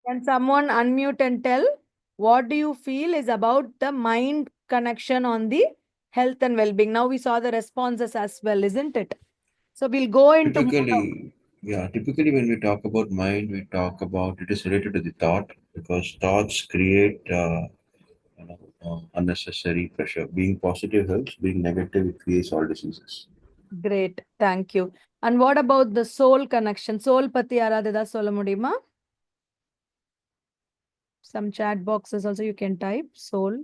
Can someone unmute and tell what do you feel is about the mind connection on the health and well-being? Now we saw the responses as well, isn't it? So we'll go into more. Typically when we talk about mind, we talk about it is related to the thought because thoughts create unnecessary pressure. Being positive helps, being negative it creates all diseases. Great, thank you. And what about the soul connection? Soul pati yaradeda solla mudiyuma? Some chat boxes also you can type soul.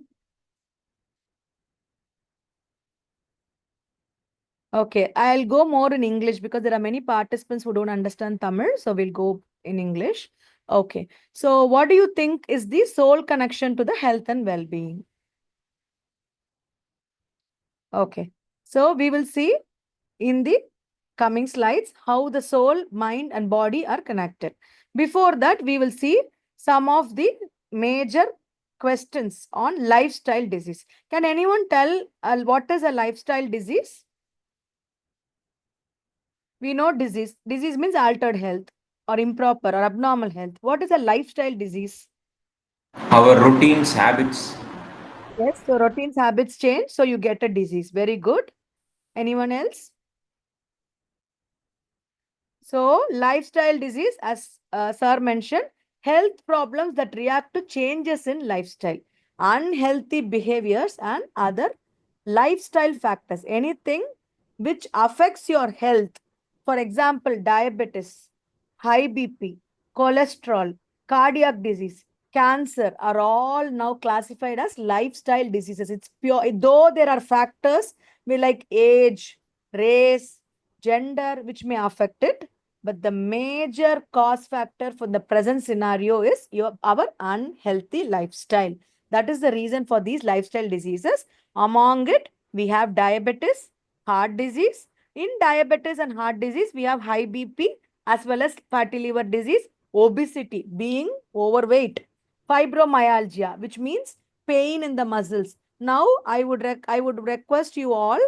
Okay, I'll go more in English because there are many participants who don't understand Tamil. So we'll go in English. Okay, so what do you think is the soul connection to the health and well-being? Okay, so we will see in the coming slides how the soul, mind, and body are connected. Before that, we will see some of the major questions on lifestyle disease. Can anyone tell what is a lifestyle disease? We know disease. Disease means altered health or improper or abnormal health. What is a lifestyle disease? Our routines, habits. Yes, so routines, habits change, so you get a disease. Very good. Anyone else? So, lifestyle disease, as Sir mentioned, health problems that react to changes in lifestyle, unhealthy behaviors, and other lifestyle factors. Anything which affects your health. For example, diabetes, high BP, cholesterol, cardiac disease, cancer are all now classified as lifestyle diseases. It's pure, though there are factors like age, race, gender, which may affect it, but the major cause factor for the present scenario is our unhealthy lifestyle. That is the reason for these lifestyle diseases. Among it, we have diabetes, heart disease. In diabetes and heart disease, we have high BP as well as fatty liver disease, obesity, being overweight, fibromyalgia, which means pain in the muscles. Now, I would request you all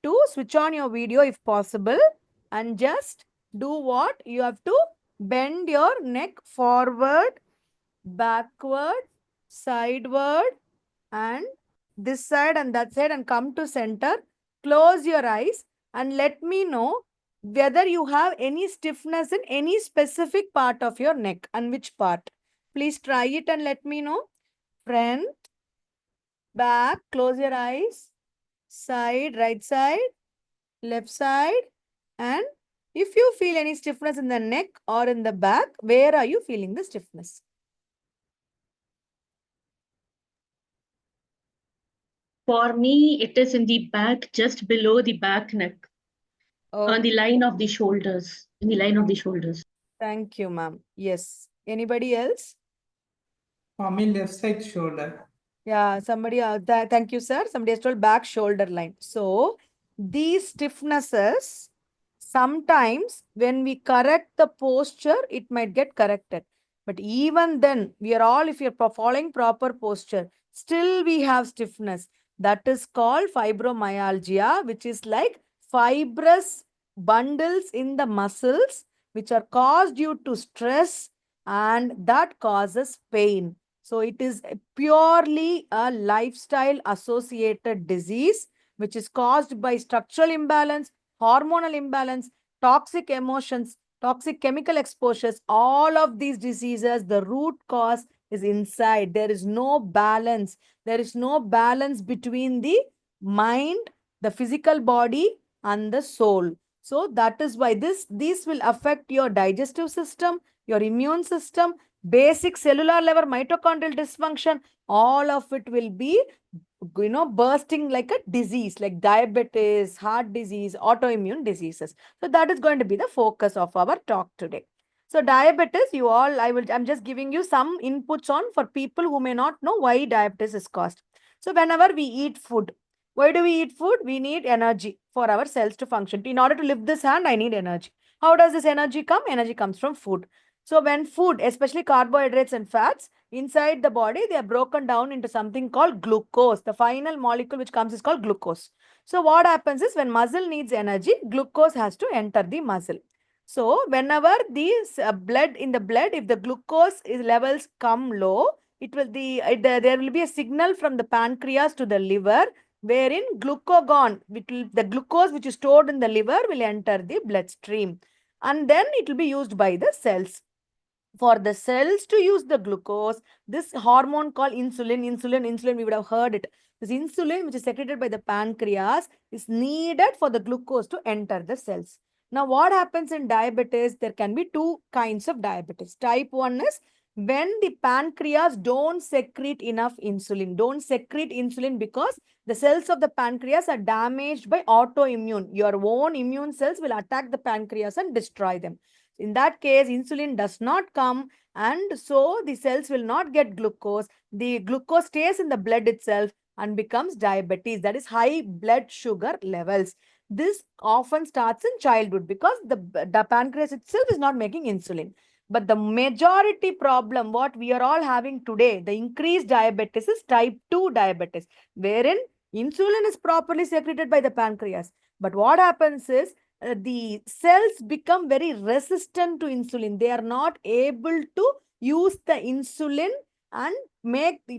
to switch on your video if possible and just do what? You have to bend your neck forward, backward, sideward, and this side and that side, and come to center. Close your eyes and let me know whether you have any stiffness in any specific part of your neck and which part. Please try it and let me know. Front, back, close your eyes, side, right side, left side, and if you feel any stiffness in the neck or in the back, where are you feeling the stiffness? For me, it is in the back, just below the back neck, on Oh, the line of the shoulders, in the line of the shoulders. thank you, ma'am. Yes. Anybody else? For me, left side shoulder. Yeah, somebody, thank you, sir. Somebody has told back shoulder line. So, these stiffnesses, sometimes when we correct the posture, it might get corrected. But even then, we are all, if you're following proper posture, still we have stiffness. That is called fibromyalgia, which is like fibrous bundles in the muscles, which are caused due to stress, and that causes pain. So it is purely a lifestyle associated disease, which is caused by structural imbalance, hormonal imbalance, toxic emotions, toxic chemical exposures. All of these diseases, the root cause is inside. There is no balance. There is no balance between the mind, the physical body, and the soul. So that is why this will affect your digestive system, your immune system, basic cellular level mitochondrial dysfunction. All of it will be bursting like a disease like diabetes, heart disease, autoimmune diseases. So that is going to be the focus of our talk today. So diabetes, I'm just giving you some inputs on for people who may not know why diabetes is caused. So whenever we eat food, why do we eat food? We need energy for our cells to function. In order to lift this hand, I need energy. How does this energy come? Energy comes from food. So when food, especially carbohydrates and fats, inside the body, they are broken down into something called glucose. The final molecule which comes is called glucose. So what happens is when muscle needs energy, glucose has to enter the muscle. So whenever these blood in the blood, if the glucose levels come low, it will there will be a signal from the pancreas to the liver, wherein glucagon, the glucose which is stored in the liver will enter the bloodstream, and then it will be used by the cells. For the cells to use the glucose, this hormone called insulin, we would have heard it. This insulin, which is secreted by the pancreas, is needed for the glucose to enter the cells. Now, what happens in diabetes? There can be two kinds of diabetes. Type 1 is when the pancreas don't secrete enough insulin, because the cells of the pancreas are damaged by autoimmune. Your own immune cells will attack the pancreas and destroy them. In that case, insulin does not come, and so the cells will not get glucose. The glucose stays in the blood itself and becomes diabetes, that is high blood sugar levels. This often starts in childhood because the pancreas itself is not making insulin. But the majority problem, what we are all having today, the increased diabetes, is type 2 diabetes, wherein insulin is properly secreted by the pancreas. But what happens is the cells become very resistant to insulin. They are not able to use the insulin and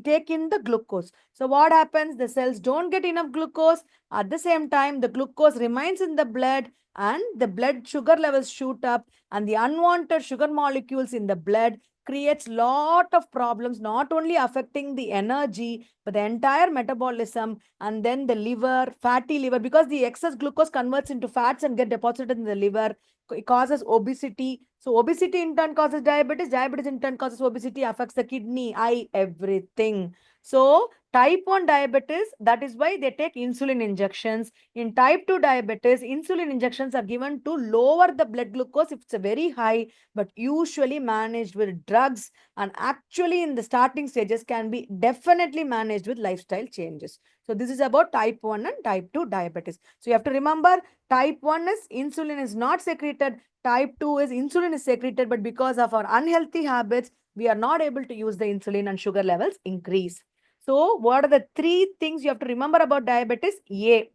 take in the glucose. So what happens? The cells don't get enough glucose. At the same time, the glucose remains in the blood and the blood sugar levels shoot up, and the unwanted sugar molecules in the blood creates lot of problems, not only affecting the energy but the entire metabolism, and then the liver, fatty liver, because the excess glucose converts into fats and get deposited in the liver. It causes obesity. So obesity in turn causes diabetes. Diabetes in turn causes obesity, affects the kidney, eye, everything. So type 1 diabetes, that is why they take insulin injections. In type 2 diabetes, insulin injections are given to lower the blood glucose if it's a very high, but usually managed with drugs, and actually in the starting stages can be definitely managed with lifestyle changes. So this is about type 1 and type 2 diabetes. So you have to remember, type 1 is insulin is not secreted, type 2 is insulin is secreted, but because of our unhealthy habits, we are not able to use the insulin and sugar levels increase. So what are the three things you have to remember about diabetes? A,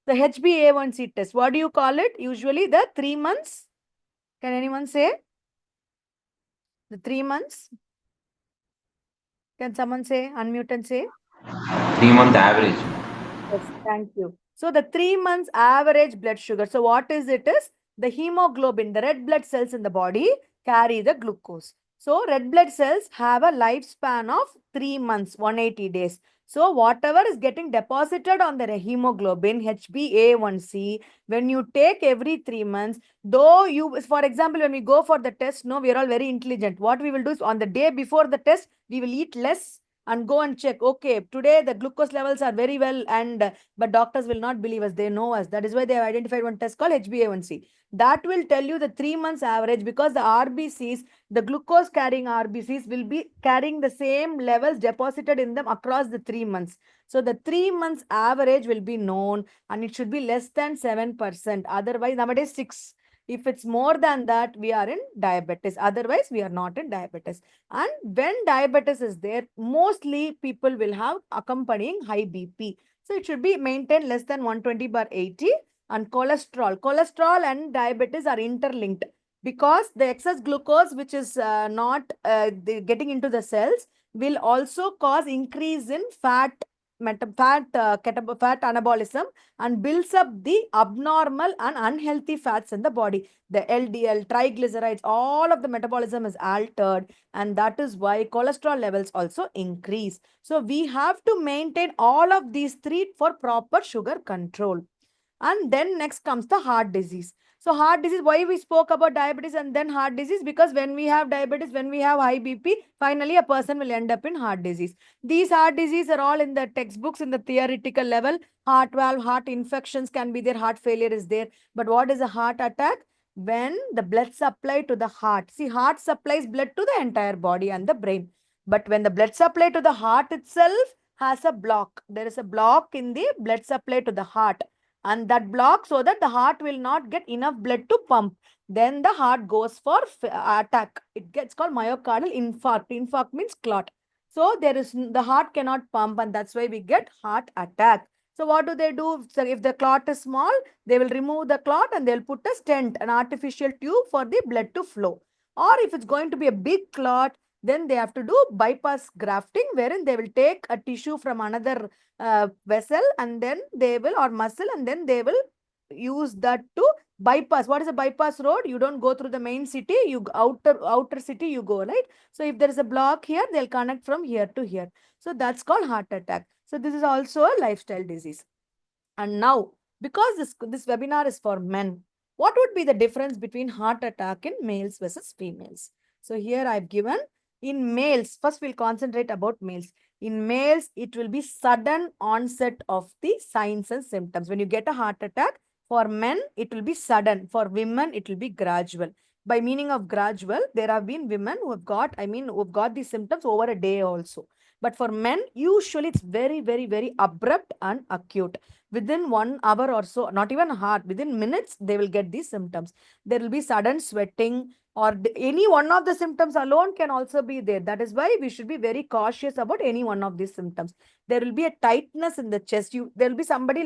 the HbA1c test. What do you call it? Usually the 3 months. Can anyone say? The 3 months? Can someone say? Unmute and say. 3 month average. Yes, thank you. So the 3 months average blood sugar. So what is it is? The hemoglobin, the red blood cells in the body carry the glucose. So red blood cells have a lifespan of 3 months, 180 days. So whatever is getting deposited on the hemoglobin, HbA1c, when you take every 3 months, though you, for example, when we go for the test, no, we are all very intelligent. What we will do is on the day before the test, we will eat less and go and check, okay, today the glucose levels are very well, and but doctors will not believe us, they know us. That is why they have identified one test called HbA1c. That will tell you the 3 months average, because the RBCs, the glucose carrying RBCs, will be carrying the same levels deposited in them across the 3 months. So the 3 months average will be known, and it should be less than 7%. Otherwise, nowadays 6. If it's more than that, we are in diabetes. Otherwise, we are not in diabetes. And when diabetes is there, mostly people will have accompanying high BP. So it should be maintained less than 120/80. And cholesterol and diabetes are interlinked, because the excess glucose, which is not getting into the cells, will also cause increase in fat, fat anabolism, and builds up the abnormal and unhealthy fats in the body. The LDL, triglycerides, all of the metabolism is altered, and that is why cholesterol levels also increase. So we have to maintain all of these three for proper sugar control. And then next comes the heart disease. So heart disease, why we spoke about diabetes and then heart disease? Because when we have diabetes, when we have high BP, finally a person will end up in heart disease. These heart disease are all in the textbooks in the theoretical level. Heart valve, heart infections can be there, heart failure is there. But what is a heart attack? When the blood supply to the heart. See, heart supplies blood to the entire body and the brain. But when the blood supply to the heart itself has a block, there is a block in the blood supply to the heart, and that block, so that the heart will not get enough blood to pump, then the heart goes for attack. It gets called myocardial infarct means clot. So there is the heart cannot pump, and that's why we get heart attack. So what do? So if the clot is small, they will remove the clot and they'll put a stent, an artificial tube for the blood to flow. Or if it's going to be a big clot, then they have to do bypass grafting, wherein they will take a tissue from another vessel and then they will, or muscle, and then they will use that to bypass. What is a bypass road? You don't go through the main city, you outer city you go, right? So if there is a block here, they'll connect from here to here. So that's called heart attack. So this is also a lifestyle disease. And now, because this webinar is for men, what would be the difference between heart attack in males versus females? So here I've given in males, first we'll concentrate about males. In males, it will be sudden onset of the signs and symptoms. When you get a heart attack, for men, it will be sudden. For women, it will be gradual. By meaning of gradual, there have been women who have got, who have got these symptoms over a day also. But for men, usually it's very, very, very abrupt and acute. Within 1 hour or so, not even hard, within minutes, they will get these symptoms. There will be sudden sweating, or any one of the symptoms alone can also be there. That is why we should be very cautious about any one of these symptoms. There will be a tightness in the chest. There will be somebody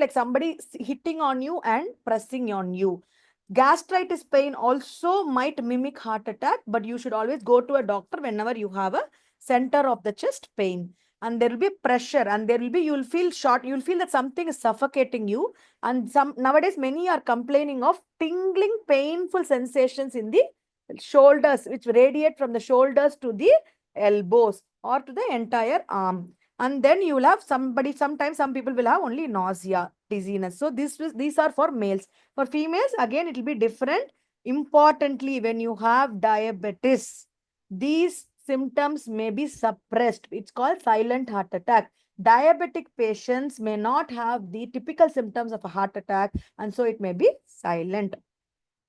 hitting on you and pressing on you. Gastritis pain also might mimic heart attack, but you should always go to a doctor whenever you have a center of the chest pain. And there will be pressure, and there will be, you'll feel short, you'll feel that something is suffocating you. And nowadays many are complaining of tingling painful sensations in the shoulders, which radiate from the shoulders to the elbows or to the entire arm. And then you will have sometimes some people will have only nausea, dizziness. So these are for males. For females, again, it will be different. Importantly, when you have diabetes, these symptoms may be suppressed. It's called silent heart attack. Diabetic patients may not have the typical symptoms of a heart attack, and so it may be silent.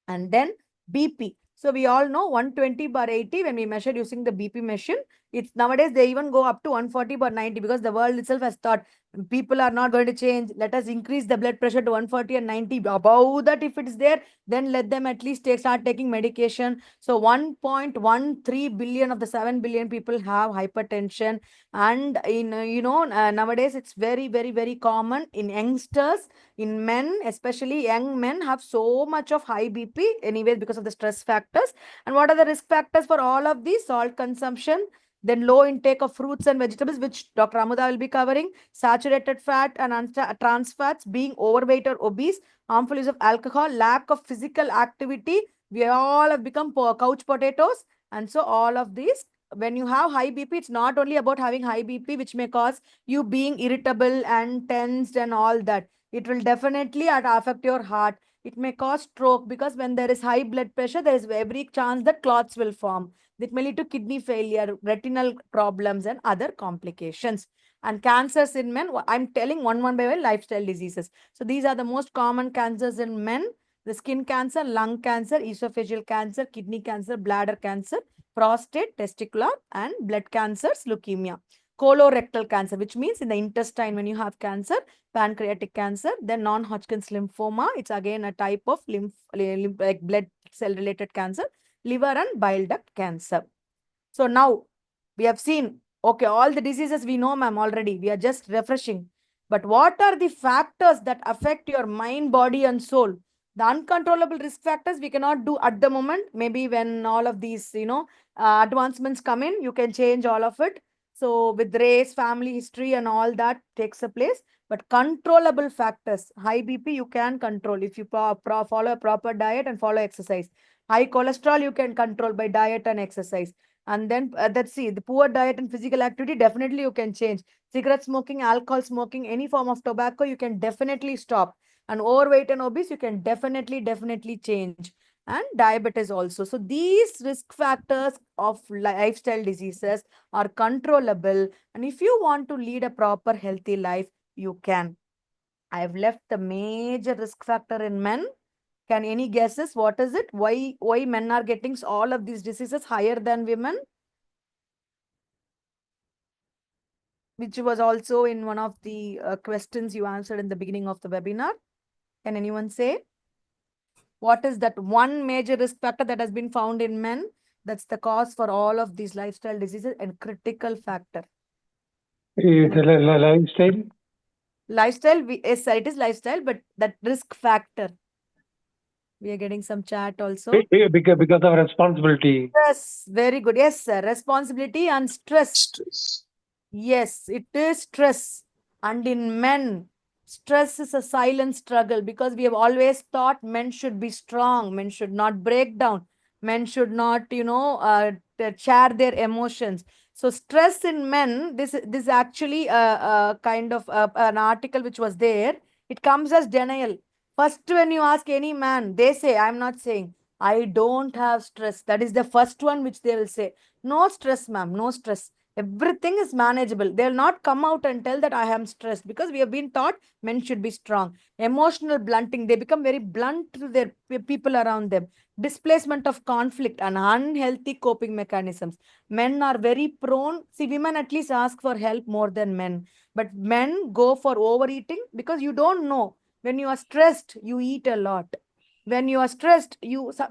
And then BP. So we all know 120/80 when we measure using the BP machine. It's nowadays they even go up to 140/90 because the world itself has thought people are not going to change. Let us increase the blood pressure to 140 and 90. Above that, if it is there, then let them at least start taking medication. So 1.13 billion of the 7 billion people have hypertension. And in nowadays it's very, very, very common in youngsters. In men, especially young men, have so much of high BP anyway because of the stress factors. And what are the risk factors for all of these? Salt consumption, then low intake of fruits and vegetables, which Dr. Amuda will be covering, saturated fat and trans fats, being overweight or obese, harmful use of alcohol, lack of physical activity. We all have become couch potatoes. And so all of these, when you have high BP, it's not only about having high BP, which may cause you being irritable and tensed and all that. It will definitely affect your heart. It may cause stroke because when there is high blood pressure, there is every chance that clots will form. It may lead to kidney failure, retinal problems, and other complications. And cancers in men, I'm telling one by one lifestyle diseases. So these are the most common cancers in men: the skin cancer, lung cancer, esophageal cancer, kidney cancer, bladder cancer, prostate, testicular, and blood cancers, leukemia. Colorectal cancer, which means in the intestine when you have cancer, pancreatic cancer, then non-Hodgkin's lymphoma. It's again a type of like blood cell related cancer, liver and bile duct cancer. So now we have seen, okay, all the diseases we know, ma'am, already. We are just refreshing. But what are the factors that affect your mind, body, and soul? The uncontrollable risk factors we cannot do at the moment. Maybe when all of these, advancements come in, you can change all of it. So with race, family history, and all that takes a place. But controllable factors, high BP, you can control if you follow a proper diet and follow exercise. High cholesterol, you can control by diet and exercise. And then let's see, the poor diet and physical activity, definitely you can change. Cigarette smoking, alcohol smoking, any form of tobacco, you can definitely stop. And overweight and obese, you can definitely change. And diabetes also. So these risk factors of lifestyle diseases are controllable. And if you want to lead a proper healthy life, you can. I have left the major risk factor in men. Can any guesses what is it? Why men are getting all of these diseases higher than women? Which was also in one of the questions you answered in the beginning of the webinar. Can anyone say? What is that one major risk factor that has been found in men? That's the cause for all of these lifestyle diseases and critical factor. The lifestyle. Lifestyle, yes, sir, it is lifestyle, but that risk factor. We are getting some chat also. Because of responsibility. Yes, very good. Yes, sir. Responsibility and stress. Stress. Yes, it is stress. And in men, stress is a silent struggle because we have always thought men should be strong, men should not break down, men should not, share their emotions. So stress in men, this actually a kind of an article which was there. It comes as denial. First, when you ask any man, they say, I'm not saying, I don't have stress. That is the first one which they will say. No stress, ma'am, no stress. Everything is manageable. They'll not come out and tell that I am stressed because we have been taught men should be strong. Emotional blunting, they become very blunt to their people around them. Displacement of conflict and unhealthy coping mechanisms. Men are very prone. See, women at least ask for help more than men. But men go for overeating because you don't know. When you are stressed, you eat a lot. When you are stressed,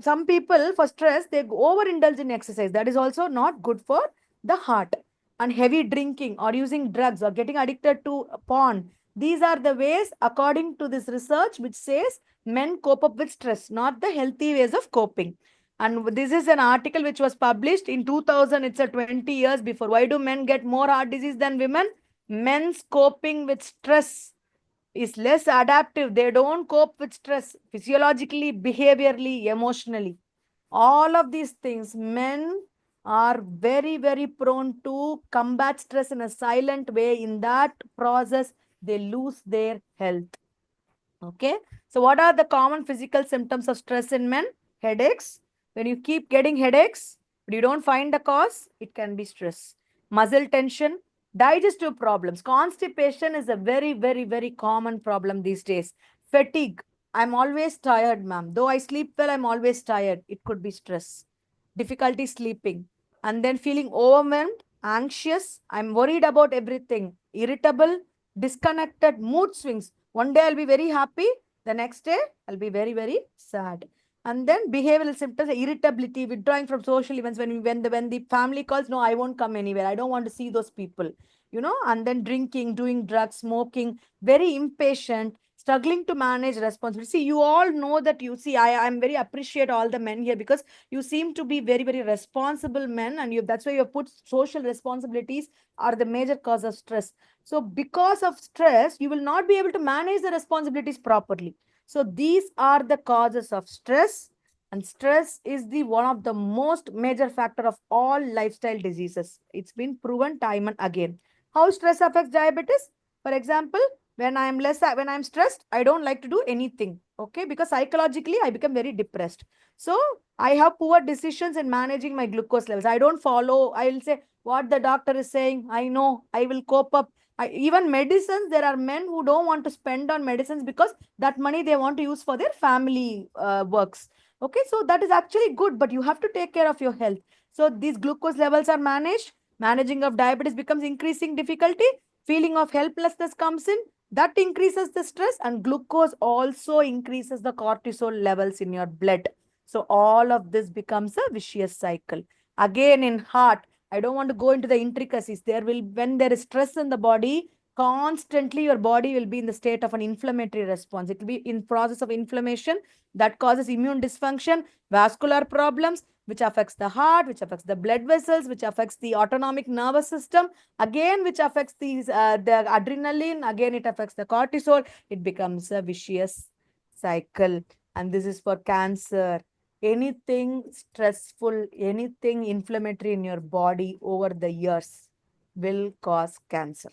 some people for stress, they overindulge in exercise. That is also not good for the heart. And heavy drinking or using drugs or getting addicted to porn. These are the ways, according to this research, which says men cope up with stress, not the healthy ways of coping. And this is an article which was published in 2000. It's a 20 years before. Why do men get more heart disease than women? Men's coping with stress is less adaptive. They don't cope with stress physiologically, behaviorally, emotionally. All of these things, men are very, very prone to combat stress in a silent way. In that process, they lose their health. Okay. So what are the common physical symptoms of stress in men? Headaches. When you keep getting headaches, but you don't find the cause, it can be stress. Muscle tension, digestive problems. Constipation is a very, very, very common problem these days. Fatigue. I'm always tired, ma'am. Though I sleep well, I'm always tired. It could be stress. Difficulty sleeping. And then feeling overwhelmed, anxious. I'm worried about everything. Irritable, disconnected, mood swings. One day I'll be very happy. The next day I'll be very, very sad. And then behavioral symptoms, irritability, withdrawing from social events. When the family calls, no, I won't come anywhere. I don't want to see those people. And then drinking, doing drugs, smoking, very impatient, struggling to manage responsibility. See, you all know that I'm very appreciate all the men here because you seem to be very, very responsible men, and that's why you have put social responsibilities are the major cause of stress. So because of stress, you will not be able to manage the responsibilities properly. So these are the causes of stress, and stress is the one of the most major factor of all lifestyle diseases. It's been proven time and again. How stress affects diabetes? For example, when I'm stressed, I don't like to do anything. Okay, because psychologically I become very depressed. So I have poor decisions in managing my glucose levels. I don't follow. I will say what the doctor is saying. I know I will cope up. Even medicines, there are men who don't want to spend on medicines because that money they want to use for their family works. Okay, so that is actually good, but you have to take care of your health. So these glucose levels are managed. Managing of diabetes becomes increasing difficulty. Feeling of helplessness comes in. That increases the stress, and glucose also increases the cortisol levels in your blood. So all of this becomes a vicious cycle. Again, in heart, I don't want to go into the intricacies. When there is stress in the body, constantly your body will be in the state of an inflammatory response. It will be in process of inflammation that causes immune dysfunction, vascular problems, which affects the heart, which affects the blood vessels, which affects the autonomic nervous system, again, which affects the adrenaline, again, it affects the cortisol. It becomes a vicious cycle. And this is for cancer. Anything stressful, anything inflammatory in your body over the years will cause cancer.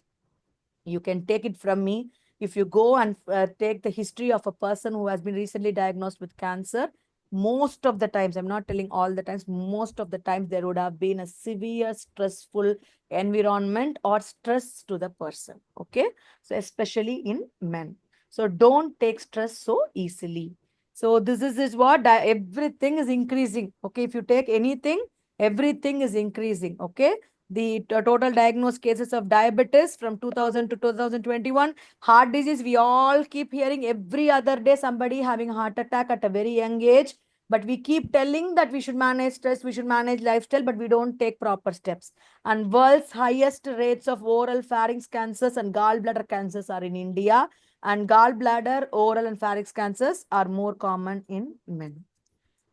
You can take it from me. If you go and take the history of a person who has been recently diagnosed with cancer, most of the times, I'm not telling all the times, most of the times there would have been a severe stressful environment or stress to the person. Okay. So especially in men. So don't take stress so easily. So this is what everything is increasing. Okay. If you take anything, everything is increasing. Okay. The total diagnosed cases of diabetes from 2000 to 2021, heart disease, we all keep hearing every other day somebody having a heart attack at a very young age. But we keep telling that we should manage stress, we should manage lifestyle, but we don't take proper steps. And world's highest rates of oral pharynx cancers and gallbladder cancers are in India. And gallbladder, oral, and pharynx cancers are more common in men.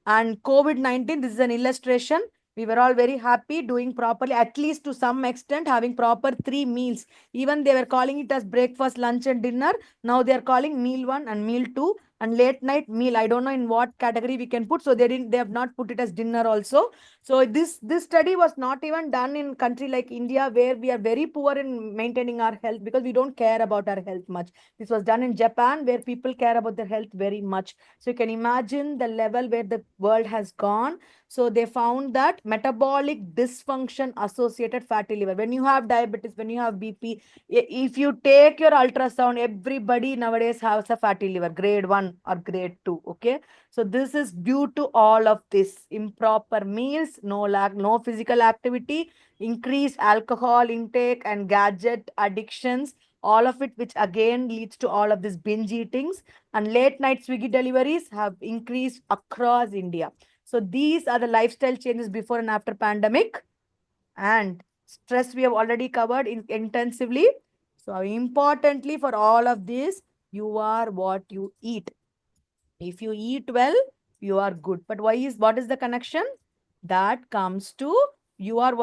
And COVID-19, this is an illustration. We were all very happy doing properly, at least to some extent, having proper 3 meals. Even they were calling it as breakfast, lunch, and dinner. Now they are calling meal one and meal two and late night meal. I don't know in what category we can put. So they have not put it as dinner also. So this study was not even done in country like India, where we are very poor in maintaining our health because we don't care about our health much. This was done in Japan, where people care about their health very much. So you can imagine the level where the world has gone. So they found that metabolic dysfunction associated fatty liver. When you have diabetes, when you have BP, if you take your ultrasound, everybody nowadays has a fatty liver, grade 1 or grade 2. Okay. So this is due to all of this: improper meals, no physical activity, increased alcohol intake, and gadget addictions. All of it, which again leads to all of this binge eatings, and late night Swiggy deliveries have increased across India. So these are the lifestyle changes before and after pandemic. And stress we have already covered intensively. So importantly for all of this, you are what you eat. If you eat well, you are good. But what is the connection? That comes to you are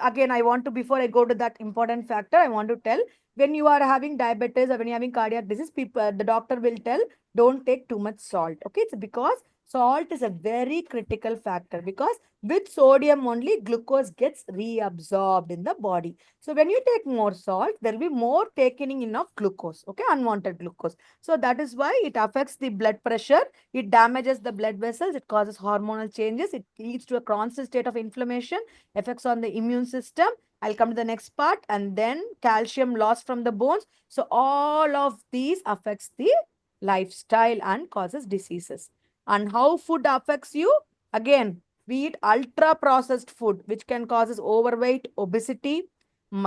again, I want to, before I go to that important factor, I want to tell, when you are having diabetes or when you're having cardiac disease, people, the doctor will tell, don't take too much salt. Okay, it's because salt is a very critical factor, because with sodium only glucose gets reabsorbed in the body. So when you take more salt, there will be more taking in of glucose, okay, unwanted glucose. So that is why it affects the blood pressure, it damages the blood vessels, it causes hormonal changes, it leads to a constant state of inflammation, effects on the immune system. I'll come to the next part, and then calcium loss from the bones. So all of these affects the lifestyle and causes diseases. And how food affects you? Again, we eat ultra processed food, which can causes overweight, obesity,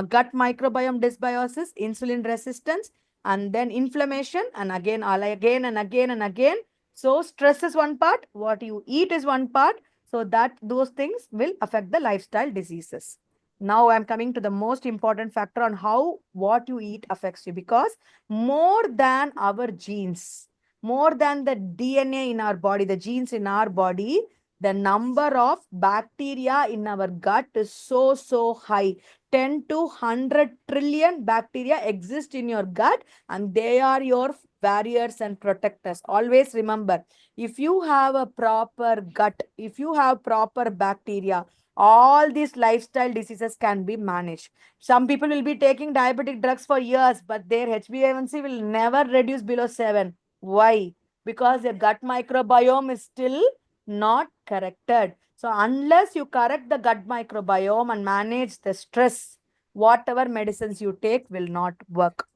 gut microbiome dysbiosis, insulin resistance, and then inflammation, and again, all again and again and again. So stress is one part, what you eat is one part. So that those things will affect the lifestyle diseases. Now I'm coming to the most important factor on how what you eat affects you, because more than our genes, more than the DNA in our body, the genes in our body, the number of bacteria in our gut is so high. 10 to 100 trillion bacteria exist in your gut, and they are your barriers and protectors. Always remember, if you have a proper gut, if you have proper bacteria, all these lifestyle diseases can be managed. Some people will be taking diabetic drugs for years, but their HbA1c will never reduce below 7. Why? Because their gut microbiome is still not corrected. So unless you correct the gut microbiome and manage the stress, whatever medicines you take will not work.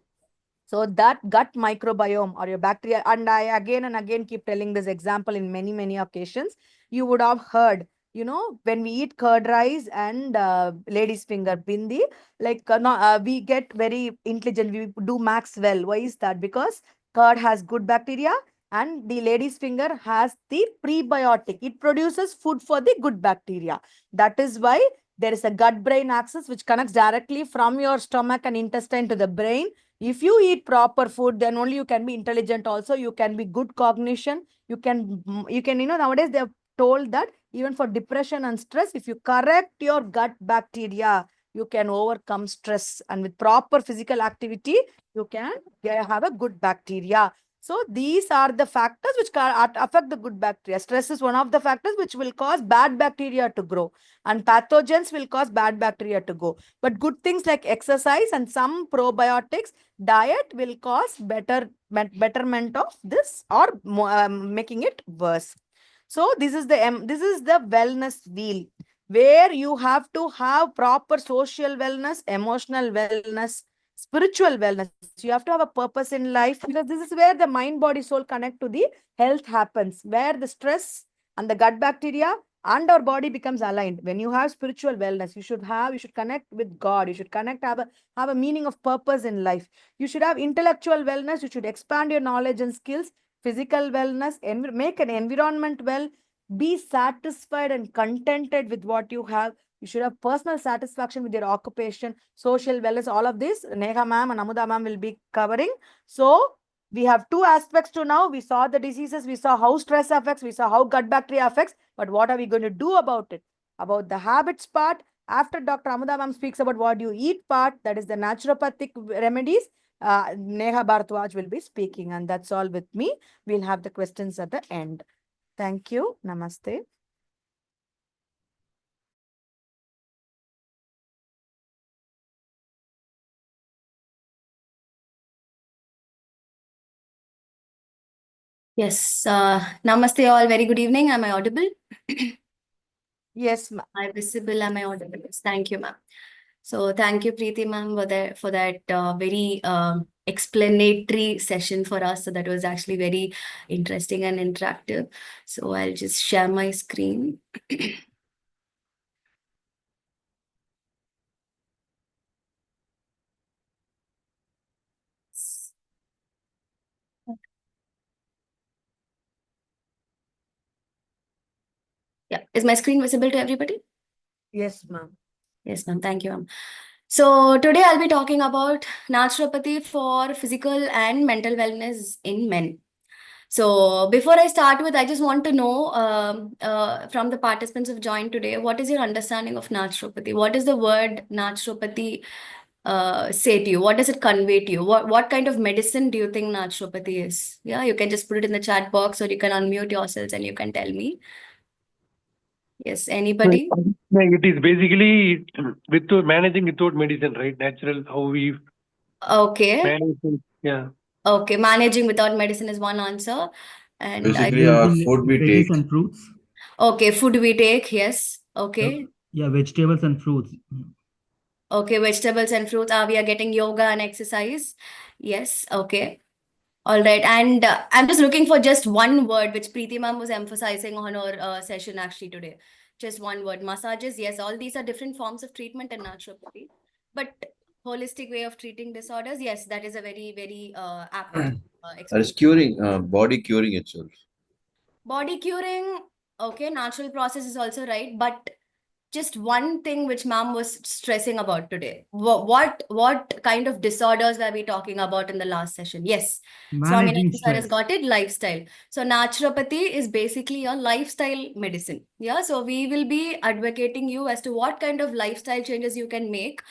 So that gut microbiome or your bacteria, and I again and again keep telling this example in many occasions. You would have heard, when we eat curd rice and lady's finger bindi, like no, we get very intelligent. We do max well. Why is that? Because curd has good bacteria and the lady's finger has the prebiotic. It produces food for the good bacteria. That is why there is a gut brain axis which connects directly from your stomach and intestine to the brain. If you eat proper food, then only you can be intelligent also. You can be good cognition. Nowadays they have told that even for depression and stress, if you correct your gut bacteria, you can overcome stress. And with proper physical activity, you can have a good bacteria. So these are the factors which affect the good bacteria. Stress is one of the factors which will cause bad bacteria to grow, and pathogens will cause bad bacteria to go. But good things like exercise and some probiotics, diet will cause betterment of this, or making it worse. So this is the wellness wheel, where you have to have proper social wellness, emotional wellness, spiritual wellness. You have to have a purpose in life, because this is where the mind, body, soul connect to the health happens, where the stress and the gut bacteria and our body becomes aligned. When you have spiritual wellness, you should connect with God. You should have a meaning of purpose in life. You should have intellectual wellness. You should expand your knowledge and skills. Physical wellness, make an environment well, Be satisfied and contented with what you have. You should have personal satisfaction with your occupation, social wellness, all of this. Neha ma'am and Amuda ma'am will be covering. So we have two aspects to now. We saw the diseases, we saw how stress affects, we saw how gut bacteria affects, but what are we going to do about it? About the habits part, after Dr. Amuda ma'am speaks about what you eat part, that is the naturopathic remedies, Neha Bharatwaj will be speaking, and that's all with me. We'll have the questions at the end. Thank you. Namaste. Yes, namaste all. Very good evening. Am I audible? Yes, ma'am. Am I visible? Am I audible? Yes, thank you, ma'am. So thank you, Preeti ma'am, for that very explanatory session for us. So that was actually very interesting and interactive. So I'll just share my screen. Yeah, is my screen visible to everybody? Yes, ma'am. Yes, ma'am. Thank you, ma'am. So today I'll be talking about naturopathy for physical and mental wellness in men. So before I start with, I just want to know from the participants who've joined today, what is your understanding of naturopathy? What does the word naturopathy say to you? What does it convey to you? What kind of medicine do you think naturopathy is? Yeah, you can just put it in the chat box, or you can unmute yourselves and you can tell me. Yes, anybody? It is basically with managing without medicine, right? Natural, how we Okay. manage it. Yeah. Okay, managing without medicine is one answer. And I, Basically, our food we veggies take. and fruits. okay, food we take, yes. Okay. Yeah, vegetables and fruits. Okay, vegetables and fruits. We are getting yoga and exercise. Yes, okay. All right. And I'm just looking for just one word, which Preeti ma'am was emphasizing on her session actually today. Just one word. Massages. Yes, all these are different forms of treatment in naturopathy. But holistic way of treating disorders, yes, that is a very, very apt That is expression. curing, body curing itself. Body curing, okay, natural process is also right, but just one thing which ma'am was stressing about today. What kind of disorders were we talking about in the last session? Yes. Managing Swaminathan sir has stress. got it, lifestyle. So naturopathy is basically a lifestyle medicine. Yeah. So we will be advocating you as to what kind of lifestyle changes you can make,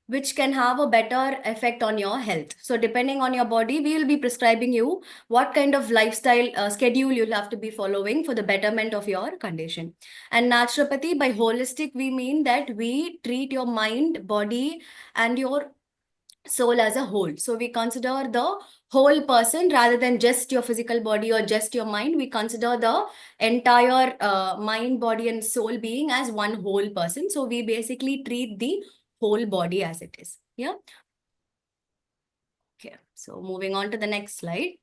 which can have a better effect on your health. So depending on your body, we will be prescribing you what kind of lifestyle schedule you'll have to be following for the betterment of your condition. And naturopathy, by holistic, we mean that we treat your mind, body, and your soul as a whole. So we consider the whole person rather than just your physical body or just your mind. We consider the entire mind, body, and soul being as one whole person. So we basically treat the whole body as it is. Yeah. Okay. So moving on to the next slide.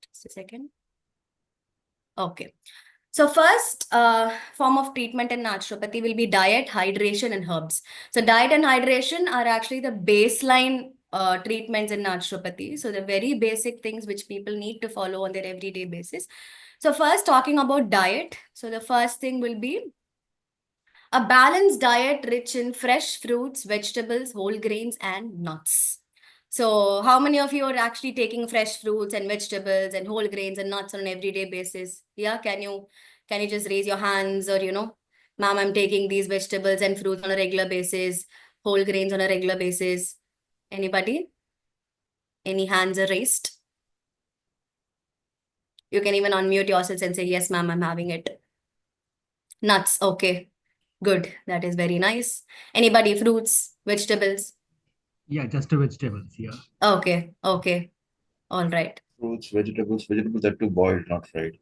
Just a second. Okay. So first form of treatment in naturopathy will be diet, hydration, and herbs. So diet and hydration are actually the baseline treatments in naturopathy. So the very basic things which people need to follow on their everyday basis. So first talking about diet. So the first thing will be a balanced diet rich in fresh fruits, vegetables, whole grains, and nuts. So, how many of you are actually taking fresh fruits and vegetables and whole grains and nuts on an everyday basis? Yeah, can you just raise your hands, or ma'am, I'm taking these vegetables and fruits on a regular basis, whole grains on a regular basis. Anybody? Any hands are raised? You can even unmute yourselves and say, yes, ma'am, I'm having it. Nuts, okay. Good. That is very nice. Anybody, fruits, vegetables? Yeah, just vegetables. Yeah. Okay, okay. All right. Fruits, vegetables that too boiled, not fried.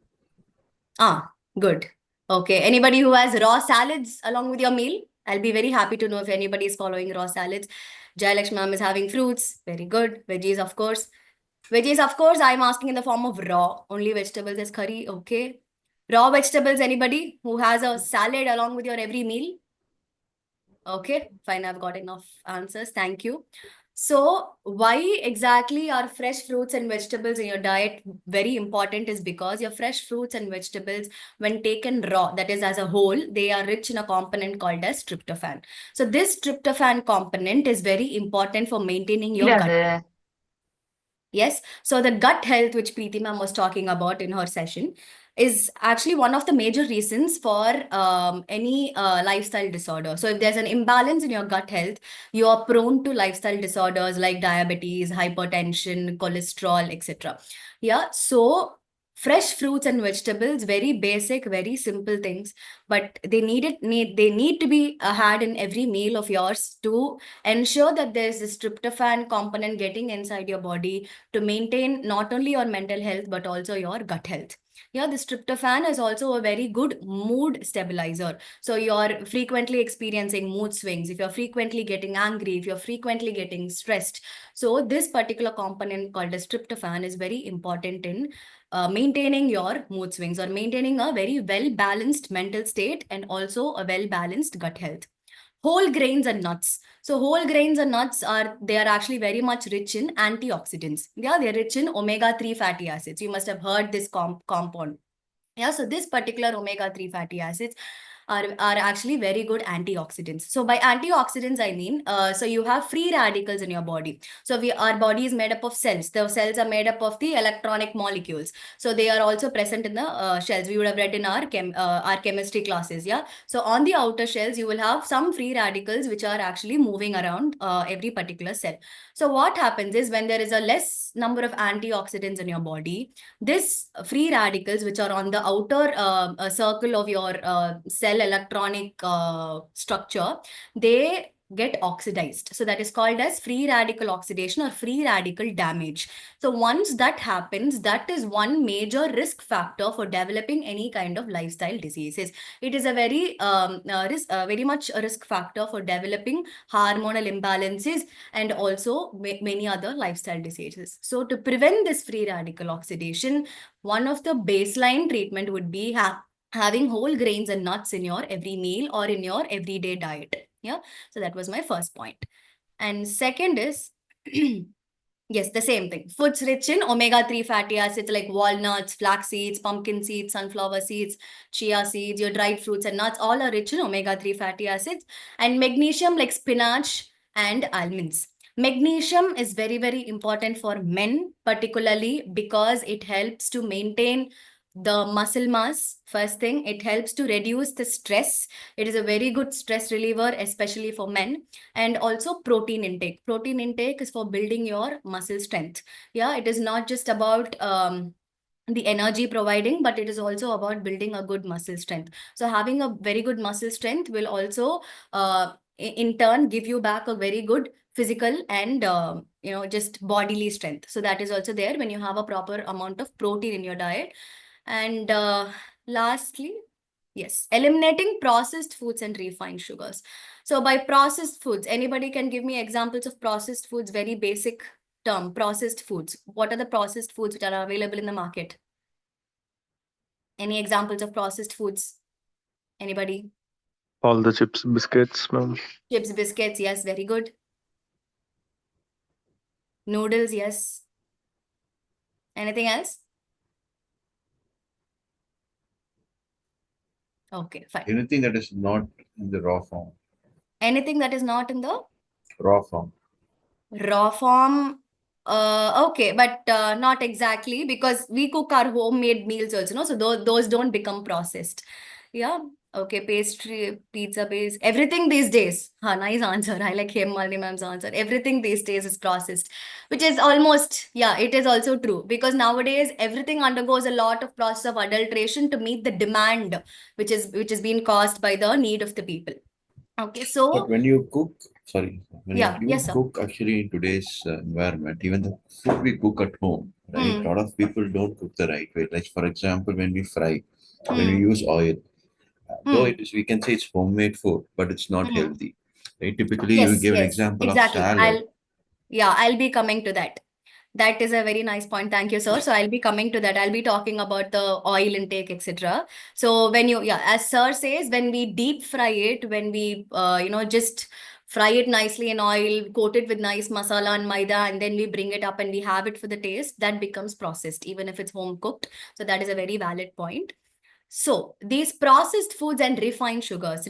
Good. Okay. Anybody who has raw salads along with your meal? I'll be very happy to know if anybody is following raw salads. Jayalakshmi ma'am is having fruits. Very good. Veggies, of course. Veggies, of course, I'm asking in the form of raw. Only vegetables as curry. Okay. Raw vegetables, anybody who has a salad along with your every meal? Okay, fine. I've got enough answers. Thank you. So why exactly are fresh fruits and vegetables in your diet very important is because your fresh fruits and vegetables, when taken raw, that is as a whole, they are rich in a component called as tryptophan. So this tryptophan component is very important for maintaining your gut. Yes. So the gut health, which Preeti ma'am was talking about in her session, is actually one of the major reasons for any lifestyle disorder. So if there's an imbalance in your gut health, you are prone to lifestyle disorders like diabetes, hypertension, cholesterol, etc. Yeah. So fresh fruits and vegetables, very basic, very simple things, but they need to be had in every meal of yours to ensure that there's this tryptophan component getting inside your body to maintain not only your mental health but also your gut health. Yeah, this tryptophan is also a very good mood stabilizer. So you're frequently experiencing mood swings, if you're frequently getting angry, if you're frequently getting stressed. So this particular component called as tryptophan is very important in maintaining your mood swings or maintaining a very well-balanced mental state and also a well-balanced gut health. Whole grains and nuts. So whole grains and nuts they are actually very much rich in antioxidants. Yeah, they're rich in omega-3 fatty acids. You must have heard this compound. Yeah, so this particular omega-3 fatty acids are actually very good antioxidants. So by antioxidants, I mean, so you have free radicals in your body. So our body is made up of cells. The cells are made up of the electronic molecules. So they are also present in the shells. We would have read in our chemistry classes. Yeah. So on the outer shells, you will have some free radicals which are actually moving around every particular cell. So what happens is when there is a less number of antioxidants in your body, this free radicals, which are on the outer circle of your cell electronic structure, they get oxidized. So that is called as free radical oxidation or free radical damage. So once that happens, that is one major risk factor for developing any kind of lifestyle diseases. It is a very much a risk factor for developing hormonal imbalances and also many other lifestyle diseases. So to prevent this free radical oxidation, one of the baseline treatment would be having whole grains and nuts in your every meal or in your everyday diet. Yeah. So that was my first point. And second is, yes, the same thing. Foods rich in omega-3 fatty acids like walnuts, flax seeds, pumpkin seeds, sunflower seeds, chia seeds, your dried fruits and nuts, all are rich in omega-3 fatty acids. And magnesium like spinach and almonds. Magnesium is very, very important for men, particularly because it helps to maintain the muscle mass. First thing, it helps to reduce the stress. It is a very good stress reliever, especially for men. And also protein intake. Protein intake is for building your muscle strength. Yeah, it is not just about the energy providing, but it is also about building a good muscle strength. So having a very good muscle strength will also in turn give you back a very good physical and just bodily strength. So that is also there when you have a proper amount of protein in your diet. And lastly, yes, eliminating processed foods and refined sugars. So by processed foods, anybody can give me examples of processed foods, very basic term, processed foods. What are the processed foods which are available in the market? Any examples of processed foods? Anybody? All the chips, biscuits, ma'am. Chips, biscuits, yes, very good. Noodles, yes. Anything else? Okay, fine. Anything that is not in the raw form. Anything that is not in the Raw form. raw form, okay, but not exactly, because we cook our homemade meals also, no? So those don't become processed. Yeah. Okay, pastry, pizza base, everything these days. Nice answer. I like Malini ma'am's answer. Everything these days is processed, which is almost, yeah, it is also true, because nowadays everything undergoes a lot of process of adulteration to meet the demand, which is being caused by the need of the people. Okay, But so when you cook, sorry, when yeah, you yes, sir. cook actually in today's environment, even the food we cook at home, right? A lot of people don't cook the right way. Like for example, when we fry, when we use oil, though it is, we can say it's homemade food, but it's not healthy. Right? Typically, you Yes, give an yes, example of exactly. salad. I'll be coming to that. That is a very nice point. Thank you, sir. So I'll be coming to that. I'll be talking about the oil intake, etc. So when as sir says, when we deep fry it, when we, just fry it nicely in oil, coat it with nice masala and maida, and then we bring it up and we have it for the taste, that becomes processed, even if it's home cooked. So that is a very valid point. So these processed foods and refined sugars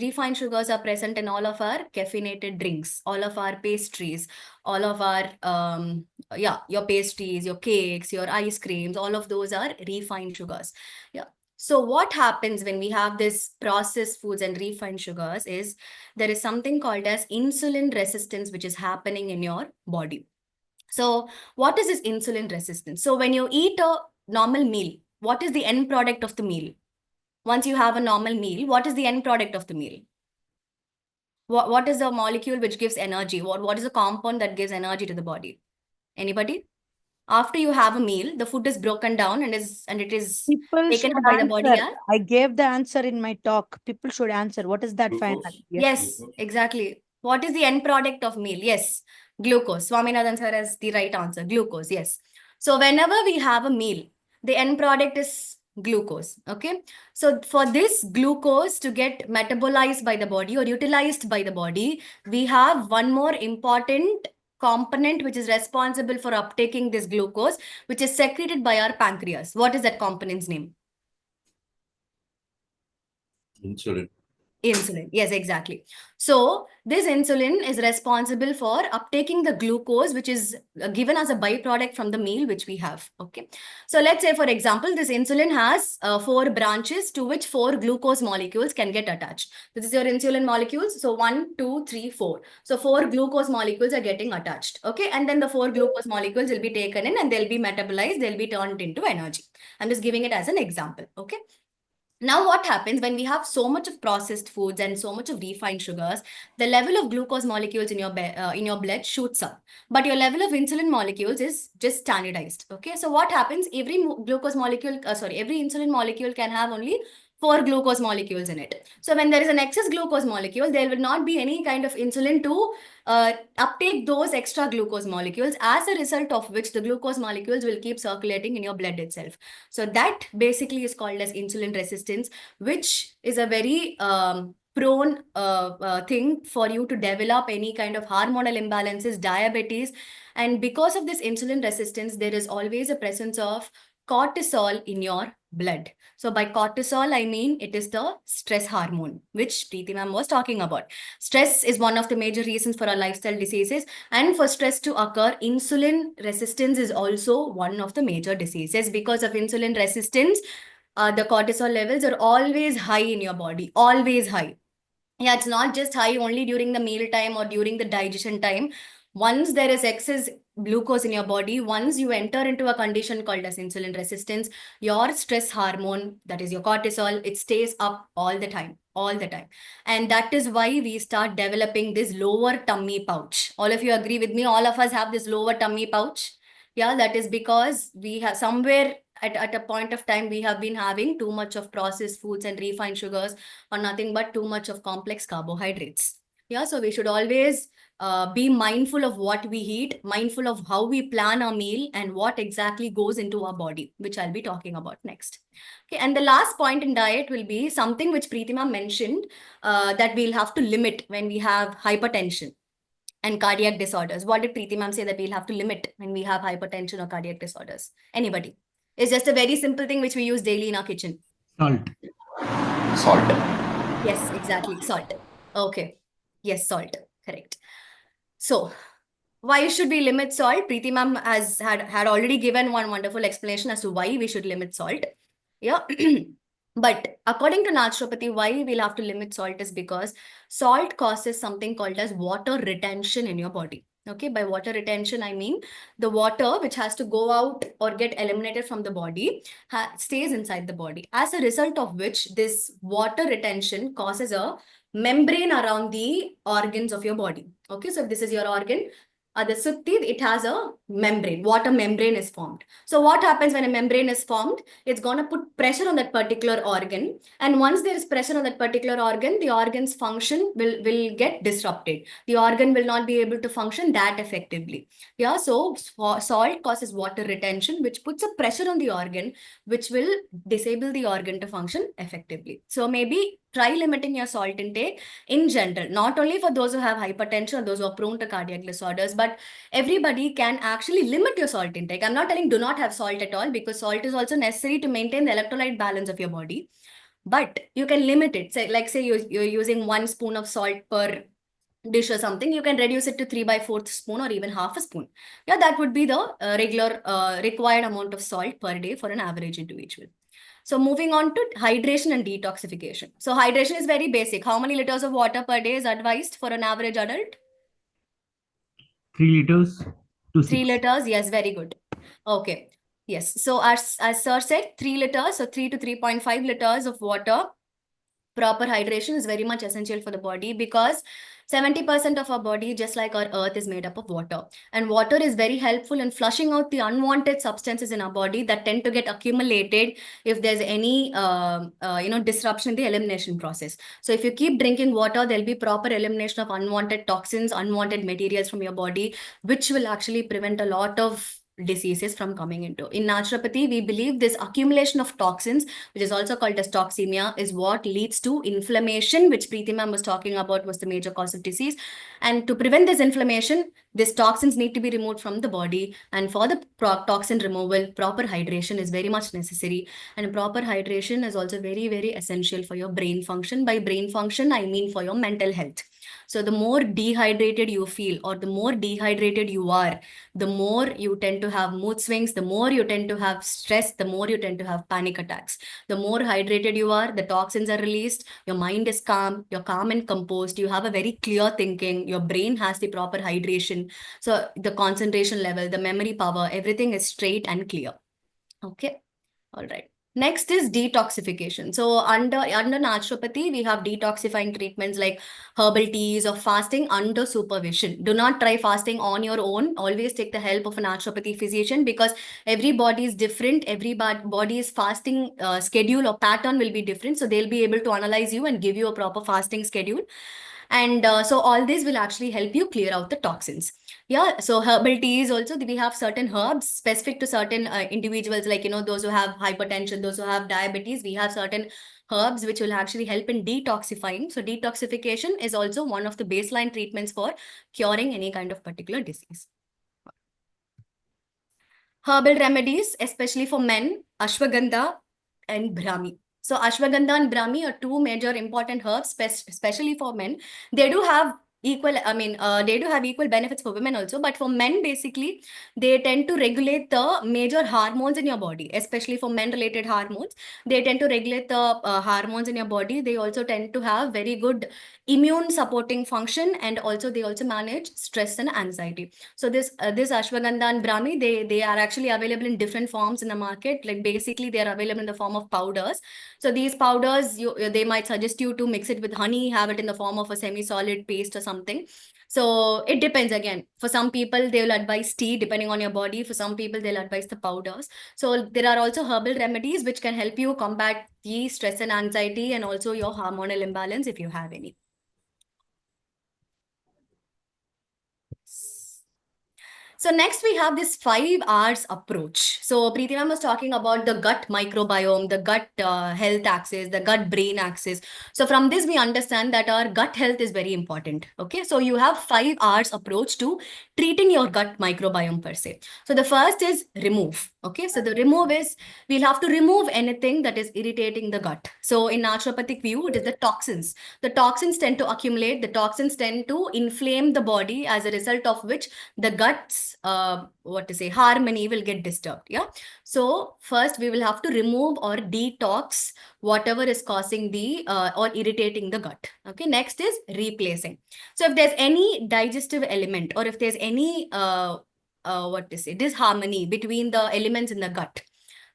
are present in all of our caffeinated drinks, all of our pastries, all of our, your pastries, your cakes, your ice creams, all of those are refined sugars. Yeah. So what happens when we have this processed foods and refined sugars is there is something called as insulin resistance, which is happening in your body. So what is this insulin resistance? So when you eat a normal meal, what is the end product of the meal? Once you have a normal meal, what is the end product of the meal? What is the molecule which gives energy? What is the compound that gives energy to the body? Anybody? After you have a meal, the food is broken down and it is People taken should up by the body answer. as I gave the answer in my talk. People should answer. What is that final? Glucose. yes, exactly. What is the end product of meal? Yes, glucose. Swaminathan sir has the right answer. Glucose, yes. So whenever we have a meal, the end product is glucose. Okay. So for this glucose to get metabolized by the body or utilized by the body, we have one more important component which is responsible for uptaking this glucose, which is secreted by our pancreas. What is that component's name? Insulin. Insulin. Yes, exactly. So this insulin is responsible for uptaking the glucose, which is given as a byproduct from the meal which we have. Okay. So let's say, for example, this insulin has 4 branches to which 4 glucose molecules can get attached. This is your insulin molecules. So 1, 2, 3, 4. So 4 glucose molecules are getting attached. Okay. And then the 4 glucose molecules will be taken in and they'll be metabolized. They'll be turned into energy. I'm just giving it as an example. Okay. Now, what happens when we have so much of processed foods and so much of refined sugars? The level of glucose molecules in your blood shoots up, but your level of insulin molecules is just standardized. Okay, so what happens? Every every insulin molecule can have only 4 glucose molecules in it. So when there is an excess glucose molecule, there will not be any kind of insulin to uptake those extra glucose molecules, as a result of which the glucose molecules will keep circulating in your blood itself. So that basically is called as insulin resistance, which is a very prone thing for you to develop any kind of hormonal imbalances, diabetes. And because of this insulin resistance, there is always a presence of cortisol in your blood. So by cortisol, I mean it is the stress hormone, which Preeti ma'am was talking about. Stress is one of the major reasons for our lifestyle diseases. And for stress to occur, insulin resistance is also one of the major diseases. Because of insulin resistance, the cortisol levels are always high in your body, always high. Yeah, it's not just high only during the meal time or during the digestion time. Once there is excess glucose in your body, once you enter into a condition called as insulin resistance, your stress hormone, that is your cortisol, it stays up all the time, all the time. And that is why we start developing this lower tummy pouch. All of you agree with me? All of us have this lower tummy pouch. Yeah, that is because we have somewhere at a point of time, we have been having too much of processed foods and refined sugars, or nothing but too much of complex carbohydrates. Yeah, so we should always be mindful of what we eat, mindful of how we plan our meal and what exactly goes into our body, which I'll be talking about next. Okay, and the last point in diet will be something which Preetima mentioned, that we'll have to limit when we have hypertension and cardiac disorders. What did Preeti ma'am say that we'll have to limit when we have hypertension or cardiac disorders? Anybody? It's just a very simple thing which we use daily in our kitchen. Salt. Salt. Yes, exactly. Salt. Okay. Yes, salt. Correct. So, why should we limit salt? Preeti ma'am had already given one wonderful explanation as to why we should limit salt. Yeah. But according to naturopathy, why we'll have to limit salt is because salt causes something called as water retention in your body. Okay, by water retention, I mean the water which has to go out or get eliminated from the body stays inside the body. As a result of which, this water retention causes a membrane around the organs of your body. Okay, so if this is your organ, the sutti, it has a membrane, water membrane is formed. So what happens when a membrane is formed? It's going to put pressure on that particular organ. And once there is pressure on that particular organ, the organ's function will get disrupted. The organ will not be able to function that effectively. Yeah, so salt causes water retention, which puts a pressure on the organ, which will disable the organ to function effectively. So maybe try limiting your salt intake in general, not only for those who have hypertension or those who are prone to cardiac disorders, but everybody can actually limit your salt intake. I'm not telling do not have salt at all, because salt is also necessary to maintain the electrolyte balance of your body. But you can limit it. Say you're using 1 spoon of salt per dish or something, you can reduce it to 3/4 spoon or even half a spoon. Yeah, that would be the regular required amount of salt per day for an average individual. So moving on to hydration and detoxification. So hydration is very basic. How many liters of water per day is advised for an average adult? 3 liters to 3 6. liters. Yes, very good. Okay. Yes. So as sir said, 3 liters, so 3 to 3.5 liters of water. Proper hydration is very much essential for the body, because 70% of our body, just like our earth, is made up of water. And water is very helpful in flushing out the unwanted substances in our body that tend to get accumulated if there's any disruption in the elimination process. So if you keep drinking water, there'll be proper elimination of unwanted toxins, unwanted materials from your body, which will actually prevent a lot of diseases from coming into. In naturopathy, we believe this accumulation of toxins, which is also called as toxemia, is what leads to inflammation, which Preeti ma'am was talking about was the major cause of disease. And to prevent this inflammation, these toxins need to be removed from the body. And for the toxin removal, proper hydration is very much necessary. And proper hydration is also very, very essential for your brain function. By brain function, I mean for your mental health. So the more dehydrated you feel, or the more dehydrated you are, the more you tend to have mood swings, the more you tend to have stress, the more you tend to have panic attacks. The more hydrated you are, the toxins are released, your mind is calm, you're calm and composed, you have a very clear thinking, your brain has the proper hydration. So the concentration level, the memory power, everything is straight and clear. Okay. All right. Next is detoxification. So under naturopathy, we have detoxifying treatments like herbal teas or fasting under supervision. Do not try fasting on your own. Always take the help of a naturopathy physician, because every body is different. Every body's fasting schedule or pattern will be different. So they'll be able to analyze you and give you a proper fasting schedule. And so all this will actually help you clear out the toxins. Yeah, so herbal teas also, we have certain herbs specific to certain individuals, like, those who have hypertension, those who have diabetes, we have certain herbs which will actually help in detoxifying. So detoxification is also one of the baseline treatments for curing any kind of particular disease. Herbal remedies, especially for men, ashwagandha and brahmi. So ashwagandha and brahmi are two major important herbs, especially for men. They do have they do have equal benefits for women also, but for men, basically, they tend to regulate the major hormones in your body, especially for men-related hormones. They tend to regulate the hormones in your body. They also tend to have very good immune supporting function, and also they also manage stress and anxiety. So this ashwagandha and brahmi, they are actually available in different forms in the market. Like basically, they are available in the form of powders. So these powders, they might suggest you to mix it with honey, have it in the form of a semi-solid paste or something. So it depends again. For some people, they will advise tea depending on your body. For some people, they'll advise the powders. So there are also herbal remedies which can help you combat the stress and anxiety, and also your hormonal imbalance if you have any. So next we have this 5 R's approach. So Preeti ma'am was talking about the gut microbiome, the gut health axis, the gut brain axis. So from this we understand that our gut health is very important. Okay, so you have 5 R's approach to treating your gut microbiome per se. So the first is remove. Okay, so the remove is, we'll have to remove anything that is irritating the gut. So in naturopathic view, it is the toxins. The toxins tend to accumulate, the toxins tend to inflame the body, as a result of which the gut's harmony will get disturbed. Yeah, so first we will have to remove or detox whatever is causing the or irritating the gut. Okay, next is replacing. So if there's any digestive element, or if there's any disharmony between the elements in the gut,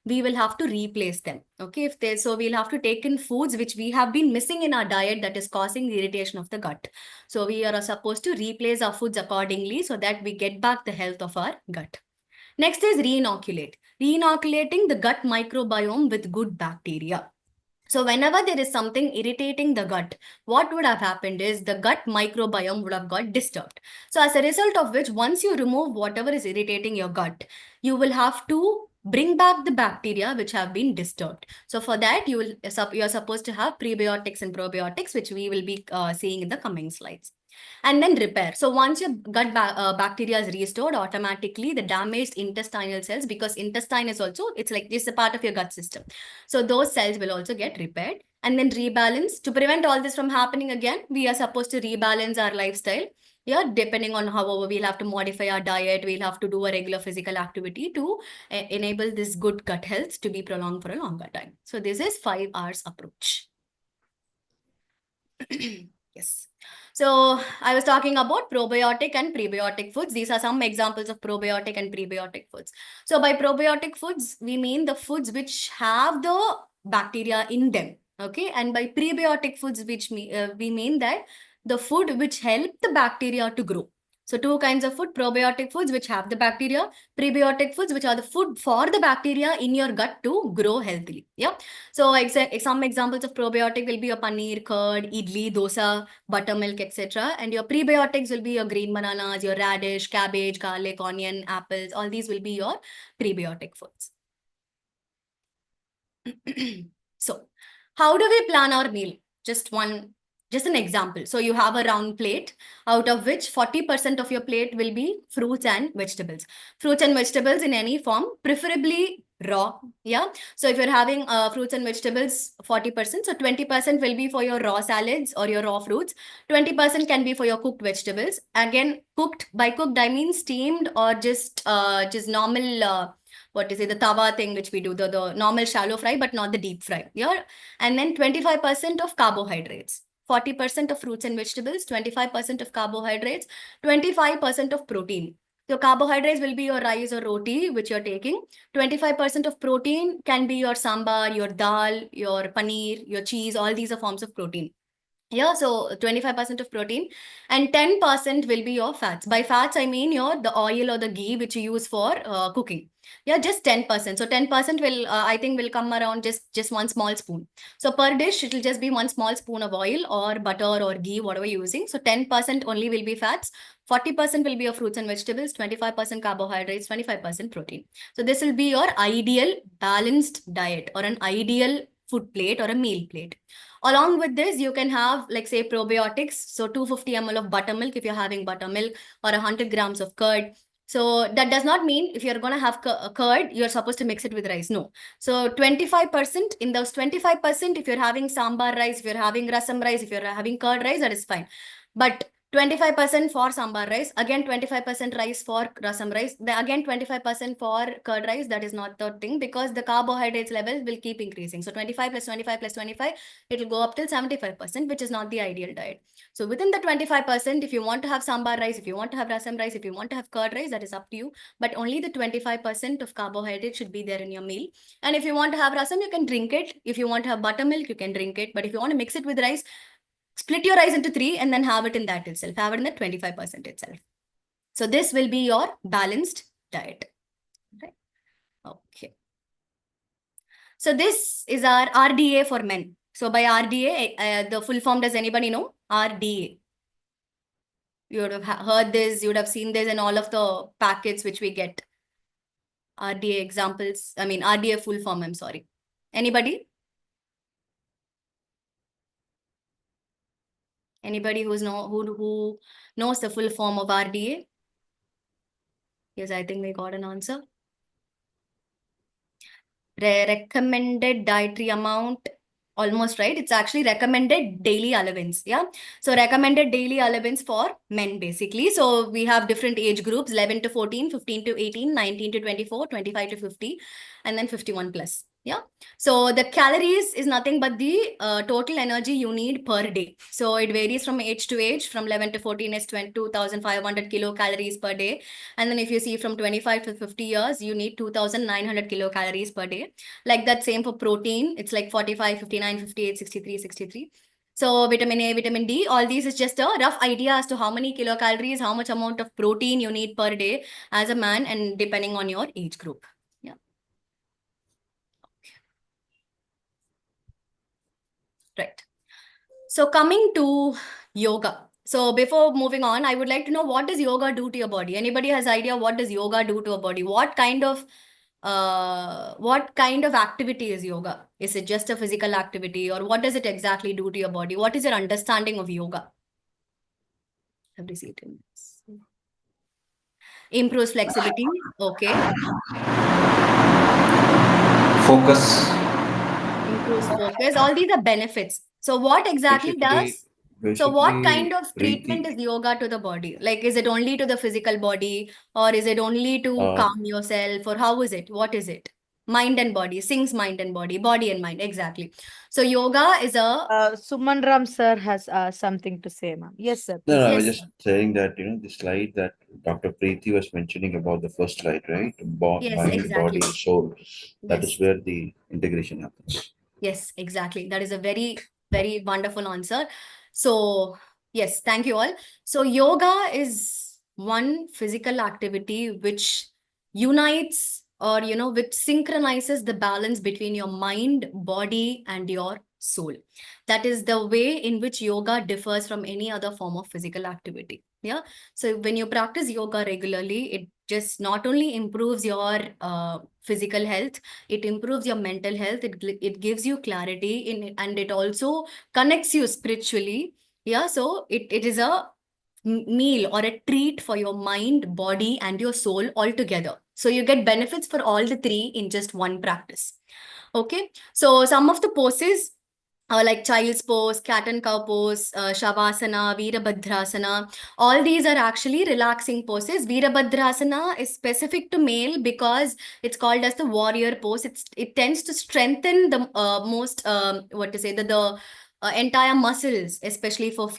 we will have to replace them. Okay, so we'll have to take in foods which we have been missing in our diet that is causing the irritation of the gut. So we are supposed to replace our foods accordingly, so that we get back the health of our gut. Next is reinoculate. Reinoculating the gut microbiome with good bacteria. So whenever there is something irritating the gut, what would have happened is the gut microbiome would have got disturbed. So as a result of which, once you remove whatever is irritating your gut, you will have to bring back the bacteria which have been disturbed. So for that, you are supposed to have prebiotics and probiotics, which we will be seeing in the coming slides. And then repair. So once your gut bacteria is restored, automatically the damaged intestinal cells, because intestine is also, it's a part of your gut system. So those cells will also get repaired. And then rebalance. To prevent all this from happening again, we are supposed to rebalance our lifestyle. Yeah, depending on however we'll have to modify our diet, we'll have to do a regular physical activity to enable this good gut health to be prolonged for a longer time. So this is 5 R's approach. Yes. So I was talking about probiotic and prebiotic foods. These are some examples of probiotic and prebiotic foods. So by probiotic foods, we mean the foods which have the bacteria in them. Okay. And by prebiotic foods, we mean that the food which help the bacteria to grow. So two kinds of food: probiotic foods which have the bacteria, prebiotic foods which are the food for the bacteria in your gut to grow healthily. Yeah. So some examples of probiotic will be your paneer, curd, idli, dosa, buttermilk, etc. And your prebiotics will be your green bananas, your radish, cabbage, garlic, onion, apples. All these will be your prebiotic foods. So how do we plan our meal? Just an example. So you have a round plate, out of which 40% of your plate will be fruits and vegetables. Fruits and vegetables in any form, preferably raw. Yeah. So if you're having fruits and vegetables, 40%, so 20% will be for your raw salads or your raw fruits. 20% can be for your cooked vegetables. Again, cooked, by cooked, I mean steamed or just normal, the tawa thing which we do, the normal shallow fry, but not the deep fry. Yeah. And then 25% of carbohydrates. 40% of fruits and vegetables, 25% of carbohydrates, 25% of protein. So carbohydrates will be your rice or roti, which you're taking. 25% of protein can be your sambar, your dal, your paneer, your cheese. All these are forms of protein. Yeah, so 25% of protein and 10% will be your fats. By fats, I mean the oil or the ghee which you use for cooking. Yeah, just 10%. So 10% will, I think will come around just one small spoon. So per dish, it will just be one small spoon of oil or butter or ghee, whatever you're using. So 10% only will be fats. 40% will be your fruits and vegetables, 25% carbohydrates, 25% protein. So this will be your ideal balanced diet or an ideal food plate or a meal plate. Along with this, you can have, like, say, probiotics. So 250 ml of buttermilk if you're having buttermilk, or 100 grams of curd. So that does not mean if you're going to have curd, you're supposed to mix it with rice. No. So 25%, in those 25%, if you're having sambar rice, if you're having rasam rice, if you're having curd rice, that is fine. But 25% for sambar rice, again 25% rice for rasam rice, again 25% for curd rice, that is not the thing, because the carbohydrates level will keep increasing. So 25 plus 25 plus 25, it will go up till 75%, which is not the ideal diet. So within the 25%, if you want to have sambar rice, if you want to have rasam rice, if you want to have curd rice, that is up to you. But only the 25% of carbohydrate should be there in your meal. And if you want to have rasam, you can drink it. If you want to have buttermilk, you can drink it. But if you want to mix it with rice, split your rice into 3 and then have it in that itself. Have it in the 25% itself. So this will be your balanced diet. Right? Okay. So this is our RDA for men. So by RDA, the full form, does anybody know? RDA. You would have heard this, you would have seen this in all of the packets which we get. RDA examples, I mean RDA full form, I'm sorry. Anybody? Anybody who knows the full form of RDA? Yes, I think we got an answer. Recommended dietary amount, almost right. It's actually recommended daily allowance. Yeah. So recommended daily allowance for men, basically. So we have different age groups: 11 to 14, 15 to 18, 19 to 24, 25 to 50, and then 51 plus. Yeah. So the calories is nothing but the total energy you need per day. So it varies from age to age. From 11 to 14 is 22,500 kilocalories per day. And then if you see from 25 to 50 years, you need 2,900 kilocalories per day. Like that, same for protein. It's like 45, 59, 58, 63, 63. So vitamin A, vitamin D, all these is just a rough idea as to how many kilocalories, how much amount of protein you need per day as a man, and depending on your age group. Yeah. Right. So coming to yoga. So before moving on, I would like to know, what does yoga do to your body? Anybody has idea what does yoga do to a body? What kind of what kind of activity is yoga? Is it just a physical activity, or what does it exactly do to your body? What is your understanding of yoga? Have you seen it? Improves flexibility. Okay. Focus. Improves focus. All these are benefits. So what exactly does? So what kind of treatment is yoga to the body? Like, is it only to the physical body, or is it only to calm yourself, or how is it? What is it? Mind and body, sings mind and body and mind. Exactly. So yoga is a Suman Ram sir has something to say, ma'am. Yes, sir. No, Please. no, I was yes, just saying that, the slide that Dr. Preeti was mentioning about the first slide, right? yes, Mind, body, exactly. soul. That is Yes. where the integration happens. Yes, exactly. That is a very, very wonderful answer. So, yes, thank you all. So, yoga is one physical activity which unites, or, which synchronizes the balance between your mind, body, and your soul. That is the way in which yoga differs from any other form of physical activity. Yeah. So, when you practice yoga regularly, it just not only improves your physical health, it improves your mental health, it gives you clarity in it, and it also connects you spiritually. Yeah, so it is a meal or a treat for your mind, body, and your soul all together. So you get benefits for all the three in just one practice. Okay, so some of the poses like child's pose, cat and cow pose, Shavasana, Virabhadrasana. All these are actually relaxing poses. Virabhadrasana is specific to male because it's called as the warrior pose. It tends to strengthen the most what to say the entire muscles, especially for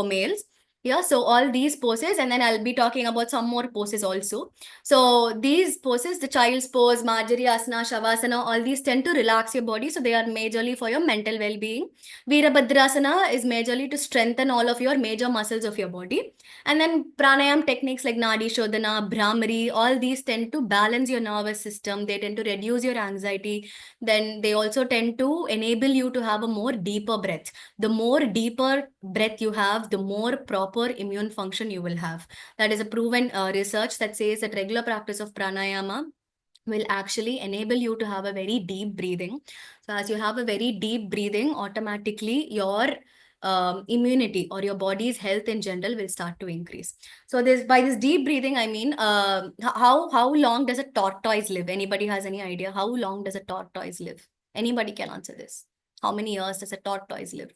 males. Yeah, so all these poses, and then I'll be talking about some more poses also. So these poses, the child's pose, Marjari Asana, Shavasana, all these tend to relax your body. So they are majorly for your mental well-being. Virabhadrasana is majorly to strengthen all of your major muscles of your body. And then pranayam techniques like Nadi Shodhana, Brahmari, all these tend to balance your nervous system. They tend to reduce your anxiety. Then they also tend to enable you to have a more deeper breath. The more deeper breath you have, the more proper immune function you will have. That is a proven research that says that regular practice of pranayama will actually enable you to have a very deep breathing. So as you have a very deep breathing, automatically your immunity or your body's health in general will start to increase. So by this deep breathing, I mean, how long does a tortoise live? Anybody has any idea? How long does a tortoise live? Anybody can answer this. How many years does a tortoise live?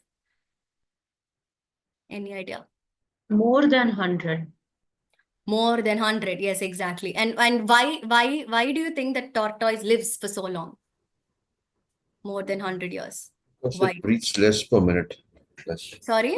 Any idea? More than 100. More than 100, yes, exactly. And why do you think that tortoise lives for so long? More than 100 years. Because Why? it breathes less per minute. Less. Sorry?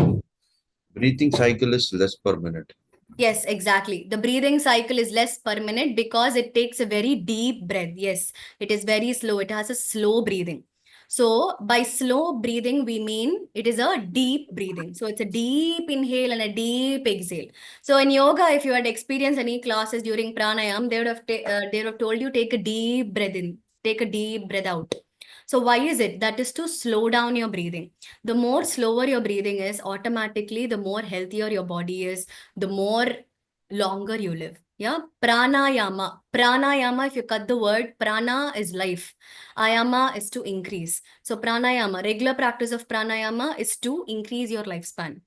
Breathing cycle is less per minute. Yes, exactly. The breathing cycle is less per minute because it takes a very deep breath. Yes, it is very slow. It has a slow breathing. So by slow breathing, we mean it is a deep breathing. So it's a deep inhale and a deep exhale. So in yoga, if you had experienced any classes during pranayam, they would have told you take a deep breath in, take a deep breath out. So why is it? That is to slow down your breathing. The more slower your breathing is, automatically the more healthier your body is, the more longer you live. Yeah. Pranayama. Pranayama, if you cut the word, prana is life. Ayama is to increase. So pranayama, regular practice of pranayama is to increase your lifespan.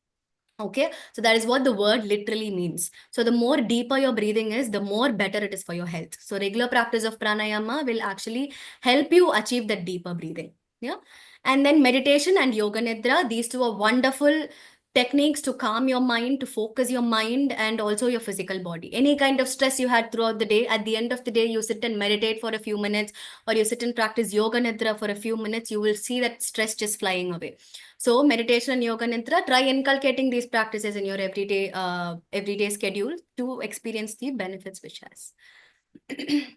Okay, so that is what the word literally means. So the more deeper your breathing is, the more better it is for your health. So regular practice of pranayama will actually help you achieve that deeper breathing. Yeah. And then meditation and yoga nidra, these two are wonderful techniques to calm your mind, to focus your mind, and also your physical body. Any kind of stress you had throughout the day, at the end of the day, you sit and meditate for a few minutes, or you sit and practice yoga nidra for a few minutes, you will see that stress just flying away. So meditation and yoga nidra, try inculcating these practices in your everyday schedule to experience the benefits which has. Okay.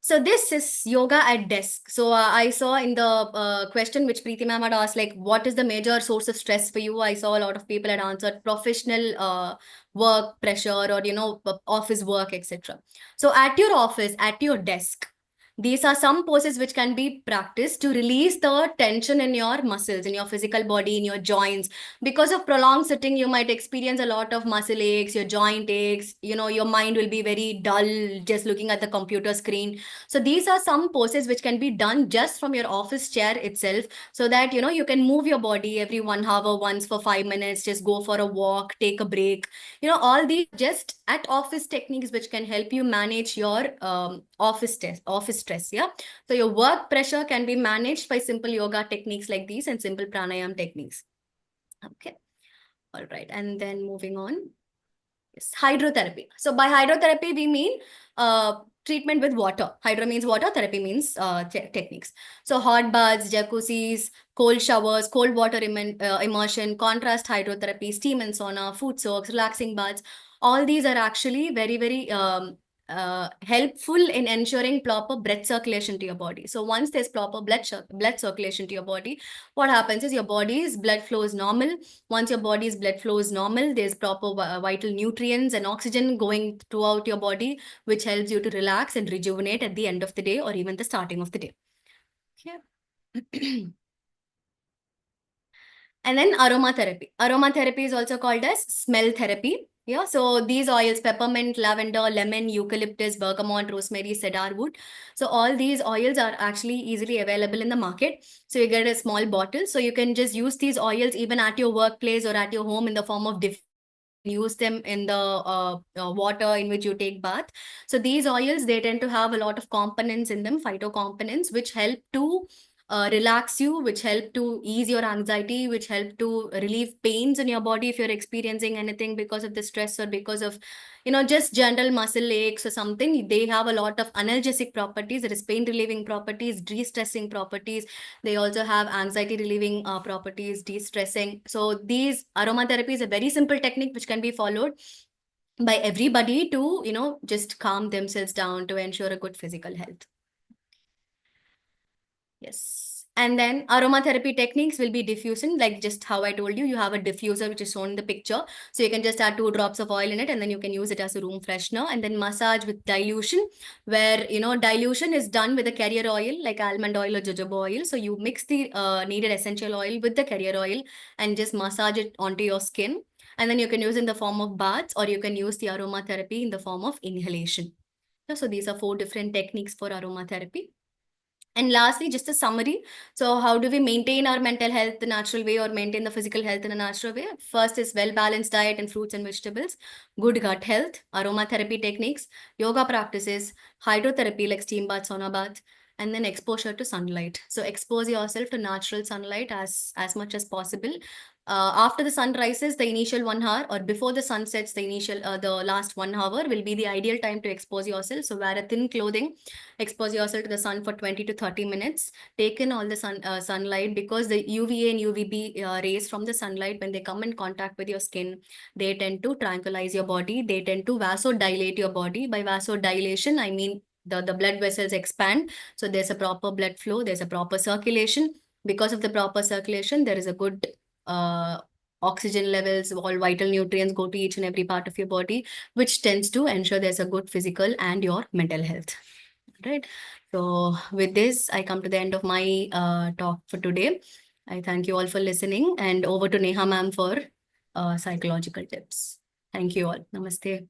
So this is yoga at desk. So I saw in the question which Preeti ma'am had asked, like, what is the major source of stress for you? I saw a lot of people had answered professional work pressure, or office work, etc. So at your office, at your desk, These are some poses which can be practiced to release the tension in your muscles, in your physical body, in your joints. Because of prolonged sitting, you might experience a lot of muscle aches, your joint aches, your mind will be very dull just looking at the computer screen. So these are some poses which can be done just from your office chair itself, so that you can move your body every 1 hour once for 5 minutes, just go for a walk, take a break. All these just at office techniques which can help you manage your office stress. Yeah. So your work pressure can be managed by simple yoga techniques like these and simple pranayam techniques. Okay. All right. And then moving on. Yes, hydrotherapy. So by hydrotherapy, we mean treatment with water. Hydro means water, therapy means techniques. So hot baths, jacuzzis, cold showers, cold water immersion, contrast hydrotherapy, steam and sauna, food soaks, relaxing baths. All these are actually very, very helpful in ensuring proper blood circulation to your body. So once there's proper blood circulation to your body, what happens is your body's blood flow is normal. Once your body's blood flow is normal, there's proper vital nutrients and oxygen going throughout your body, which helps you to relax and rejuvenate at the end of the day or even the starting of the day. Yeah. And then aromatherapy. Aromatherapy is also called as smell therapy. Yeah, so these oils, peppermint, lavender, lemon, eucalyptus, bergamot, rosemary, cedar wood. So all these oils are actually easily available in the market. So you get a small bottle. So you can just use these oils even at your workplace or at your home in the form of use them in the water in which you take bath. So these oils, they tend to have a lot of components in them, phytocomponents, which help to relax you, which help to ease your anxiety, which help to relieve pains in your body if you're experiencing anything because of the stress or because of, just general muscle aches or something. They have a lot of analgesic properties, there is pain relieving properties, de-stressing properties. They also have anxiety relieving properties, de-stressing. So these aromatherapy is a very simple technique which can be followed by everybody to, just calm themselves down to ensure a good physical health. Yes. And then aromatherapy techniques will be diffusion, like just how I told you, you have a diffuser which is shown in the picture. So you can just add 2 drops of oil in it and then you can use it as a room freshener. And then massage with dilution, where, dilution is done with a carrier oil like almond oil or jojoba oil. So you mix the needed essential oil with the carrier oil and just massage it onto your skin. And then you can use in the form of baths, or you can use the aromatherapy in the form of inhalation. So these are 4 different techniques for aromatherapy. And lastly, just a summary. So how do we maintain our mental health the natural way or maintain the physical health in a natural way? First is well-balanced diet and fruits and vegetables, good gut health, aromatherapy techniques, yoga practices, hydrotherapy like steam bath, sauna bath, and then exposure to sunlight. So expose yourself to natural sunlight as much as possible. After the sun rises, the initial 1 hour, or before the sun sets, the last 1 hour will be the ideal time to expose yourself. So wear a thin clothing, expose yourself to the sun for 20 to 30 minutes. Take in all the sunlight, because the UVA and UVB rays from the sunlight, when they come in contact with your skin, they tend to tranquilize your body. They tend to vasodilate your body. By vasodilation, I mean the blood vessels expand. So there's a proper blood flow, there's a proper circulation. Because of the proper circulation, there is a good oxygen levels, all vital nutrients go to each and every part of your body, which tends to ensure there's a good physical and your mental health. Right. So with this, I come to the end of my talk for today. I thank you all for listening, and over to Neha ma'am for psychological tips. Thank you all. Namaste.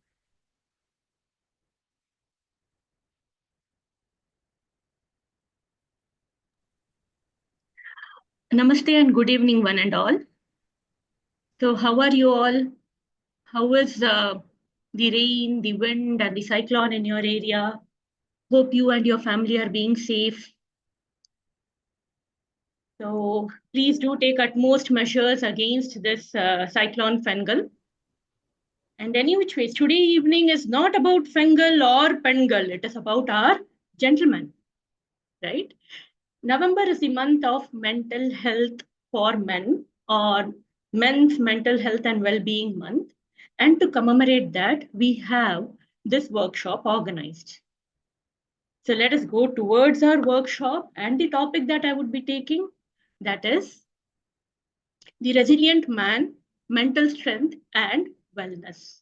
Namaste and good evening, one and all. So, how are you all? How is the rain, the wind, and the cyclone in your area? Hope you and your family are being safe. So, please do take utmost measures against this cyclone Fengal. And any which ways, today evening is not about Fengal or Pengal. It is about our gentlemen, right? November is the month of mental health for men, or Men's Mental Health and Well-Being Month. And to commemorate that, we have this workshop organized. So let us go towards our workshop and the topic that I would be taking, that is the resilient man, mental strength and wellness.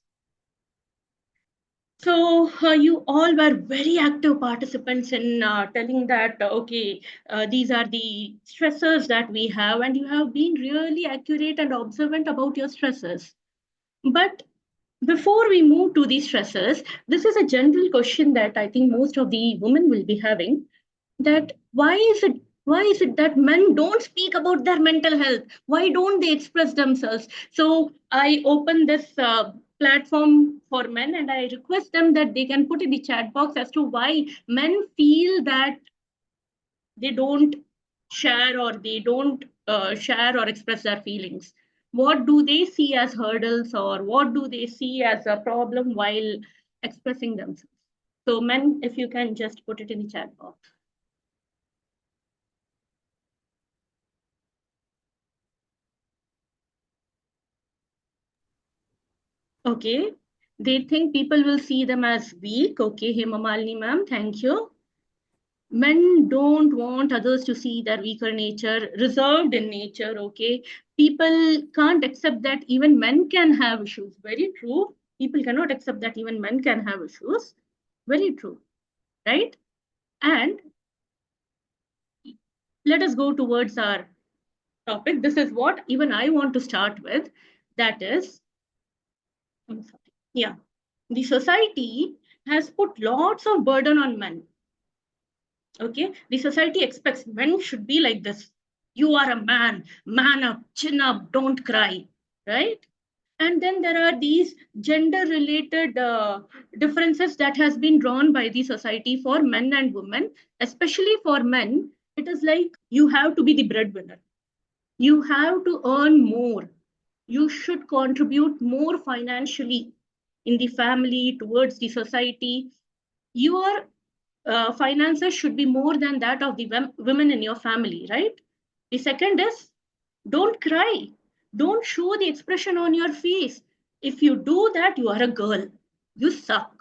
So you all were very active participants in telling that, okay, these are the stressors that we have, and you have been really accurate and observant about your stressors. But before we move to these stressors, this is a general question that I think most of the women will be having, that why is it that men don't speak about their mental health? Why don't they express themselves? So I open this platform for men, and I request them that they can put in the chat box as to why men feel that they don't share, or they don't share or express their feelings. What do they see as hurdles, or what do they see as a problem while expressing themselves? So men, if you can just put it in the chat box. Okay. They think people will see them as weak. Okay, Hema Malini ma'am, thank you. Men don't want others to see their weaker nature, reserved in nature. Okay. People can't accept that even men can have issues. Very true. People cannot accept that even men can have issues. Very true. Right? And let us go towards our topic. This is what even I want to start with. That is, I'm sorry. Yeah. The society has put lots of burden on men. Okay, the society expects men should be like this. You are a man up, chin up, don't cry, right? And then there are these gender related differences that has been drawn by the society for men and women. Especially for men, it is like you have to be the breadwinner, you have to earn more, you should contribute more financially in the family, towards the society. Your finances should be more than that of the women in your family, right? The second is, don't cry, don't show the expression on your face. If you do that, you are a girl, you suck,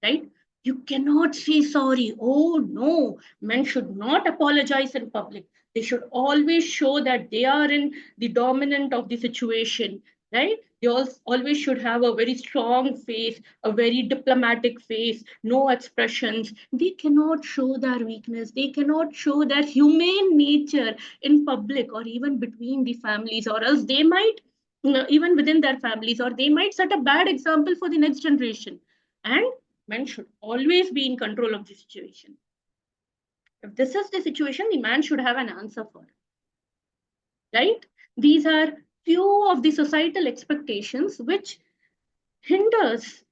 right? You cannot say sorry. Oh no, men should not apologize in public. They should always show that they are in the dominant of the situation, right? They always should have a very strong face, a very diplomatic face, no expressions. They cannot show their weakness. They cannot show their humane nature in public or even between the families, or else they might, even within their families, or they might set a bad example for the next generation. And men should always be in control of the situation. If this is the situation, the man should have an answer for it, right? These are few of the societal expectations hinders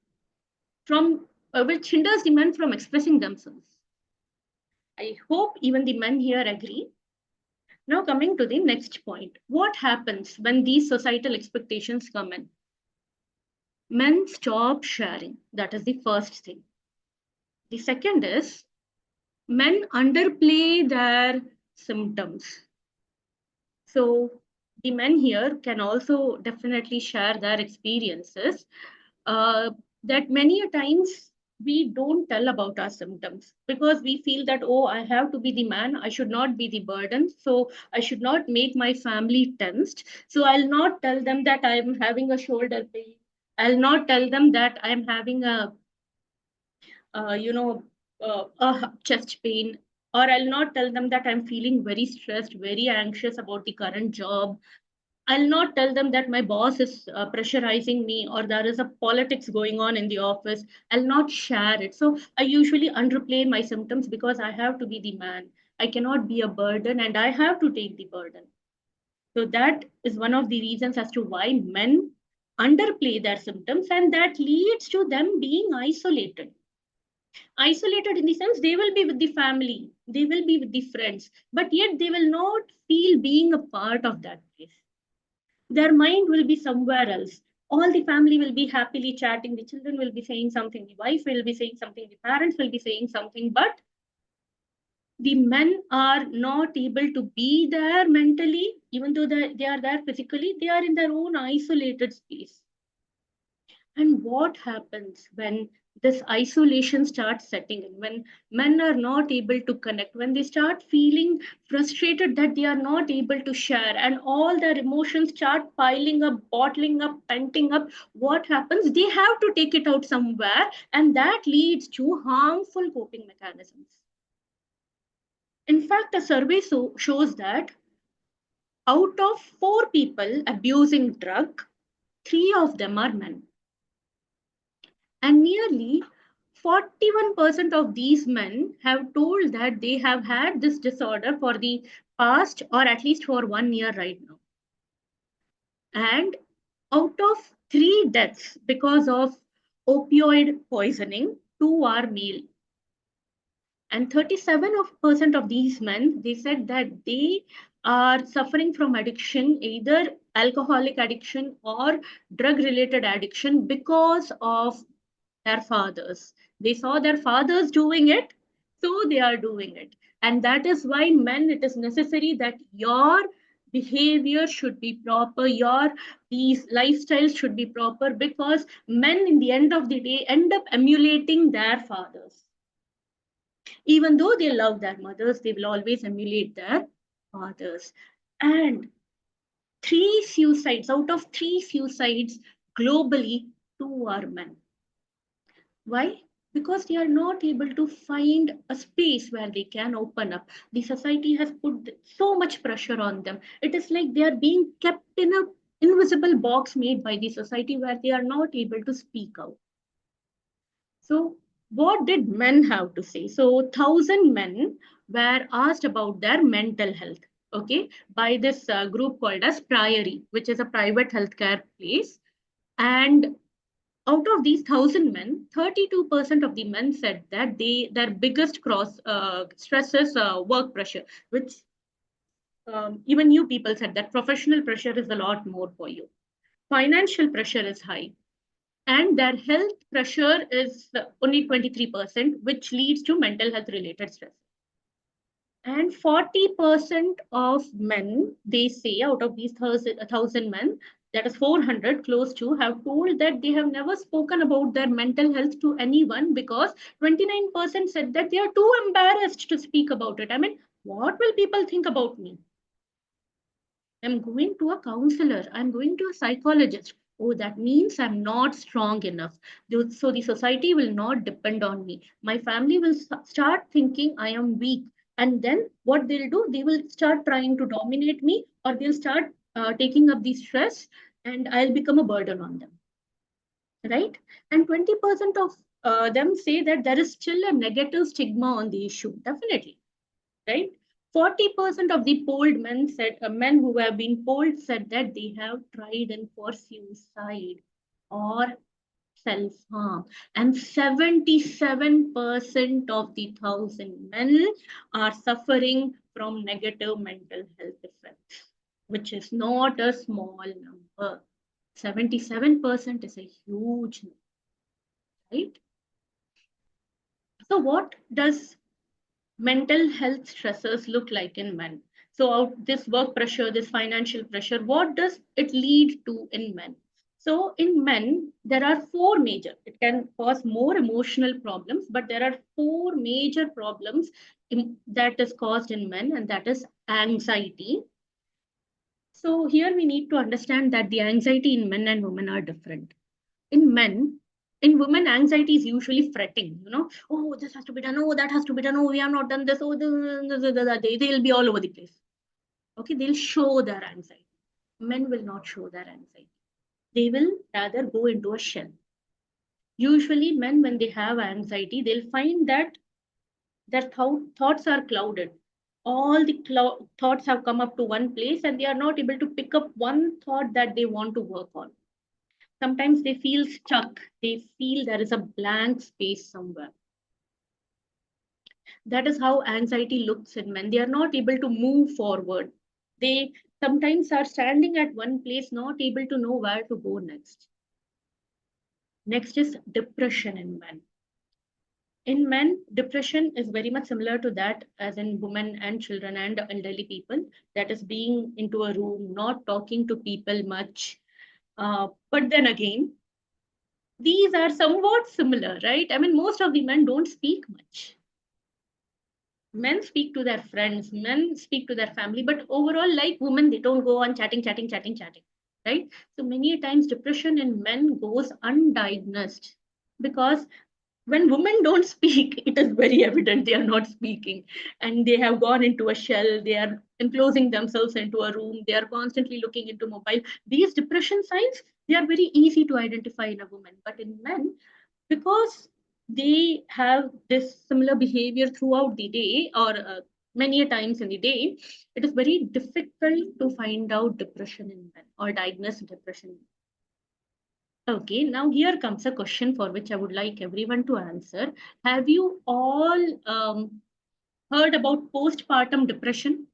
which hinders the men from expressing themselves. I hope even the men here agree. Now coming to the next point, what happens when these societal expectations come in? Men stop sharing. That is the first thing. The second is, men underplay their symptoms. So the men here can also definitely share their experiences, uh, that many a times we don't tell about our symptoms because we feel that, oh, I have to be the man, I should not be the burden, so I should not make my family tensed. So I'll not tell them that I'm having a shoulder pain. I'll not tell them that I'm having a uh, you know, a chest pain, or I'll not tell them that I'm feeling very stressed, very anxious about the current job. I'll not tell them that my boss is pressurizing me, or there is a politics going on in the office. I'll not share it. So I usually underplay my symptoms because I have to be the man. I cannot be a burden, and I have to take the burden. So that is one of the reasons as to why men underplay their symptoms, and that leads to them being isolated. Isolated in the sense they will be with the family, they will be with the friends, but yet they will not feel being a part of that place. Their mind will be somewhere else. All the family will be happily chatting, the children will be saying something, the wife will be saying something, the parents will be saying something, but the men are not able to be there mentally. Even though they are there physically, they are in their own isolated space. And what happens when this isolation starts setting in. When men are not able to connect, when they start feeling frustrated that they are not able to share, and all their emotions start piling up, bottling up, penting up, what happens? They have to take it out somewhere, and that leads to harmful coping mechanisms. In fact, a survey shows that out of 4 people abusing drug, 3 of them are men. And nearly 41% of these men have told that they have had this disorder for the past, or at least for 1 year right now. And out of 3 deaths because of opioid poisoning, 2 are male. And 37% of these men, they said that they are suffering from addiction, either alcoholic addiction or drug related addiction, because of their fathers. They saw their fathers doing it, so they are doing it. And that is why, men, it is necessary that your behavior should be proper, your these lifestyles should be proper, because men in the end of the day end up emulating their fathers. Even though they love their mothers, they will always emulate their fathers. And 3 suicides, out of 3 suicides globally, 2 are men. Why? Because they are not able to find a space where they can open up. The society has put so much pressure on them. It is like they are being kept in a invisible box made by the society, where they are not able to speak out. So, what did men have to say? So, 1,000 men were asked about their mental health, okay, by this group called as Priory, which is a private healthcare place. And out of these 1,000 men, 32% of the men said that their biggest stress is work pressure, which even you people said that professional pressure is a lot more for you. Financial pressure is high, and their health pressure is only 23%, which leads to mental health related stress. And 40% of men, they say, out of these 1,000 men, that is 400 close to, have told that they have never spoken about their mental health to anyone, because 29% said that they are too embarrassed to speak about it. I mean, what will people think about me? I'm going to a counselor, I'm going to a psychologist. Oh, that means I'm not strong enough. So the society will not depend on me. My family will start thinking I am weak. And then what they'll do, they will start trying to dominate me, or they'll start taking up the stress, and I'll become a burden on them. Right? And 20% of them say that there is still a negative stigma on the issue. Definitely. Right? 40% of the polled men said, men who have been polled said that they have tried and for suicide or self-harm. And 77% of the 1,000 men are suffering from negative mental health effects, which is not a small number. 77% is a huge number, right? So what does mental health stressors look like in men? So this work pressure, this financial pressure, what does it lead to in men? So in men, there are 4 major. It can cause more emotional problems, but there are 4 major problems that is caused in men, and that is anxiety. So here we need to understand that the anxiety in men and women are different. In men, in women, anxiety is usually fretting, oh, this has to be done, oh, that has to be done, oh, we have not done this, oh, they'll be all over the place. Okay, they'll show their anxiety. Men will not show their anxiety. They will rather go into a shell. Usually, men, when they have anxiety, they'll find that their thoughts are clouded. All the thoughts have come up to one place, and they are not able to pick up one thought that they want to work on. Sometimes they feel stuck. They feel there is a blank space somewhere. That is how anxiety looks in men. They are not able to move forward. They sometimes are standing at one place, not able to know where to go next. Next is depression in men. In men, depression is very much similar to that as in women and children and elderly people. That is being into a room, not talking to people much. But then again, these are somewhat similar, right? I mean, most of the men don't speak much. Men speak to their friends, men speak to their family, but overall, like women, they don't go on chatting, right? So many times depression in men goes undiagnosed because when women don't speak, it is very evident they are not speaking, and they have gone into a shell. They are enclosing themselves into a room. They are constantly looking into mobile. These depression signs, they are very easy to identify in a woman, but in men, because they have this similar behavior throughout the day, or many times in the day, it is very difficult to find out depression in men or diagnose depression. Okay, now here comes a question for which I would like everyone to answer. Have you all heard about postpartum depression?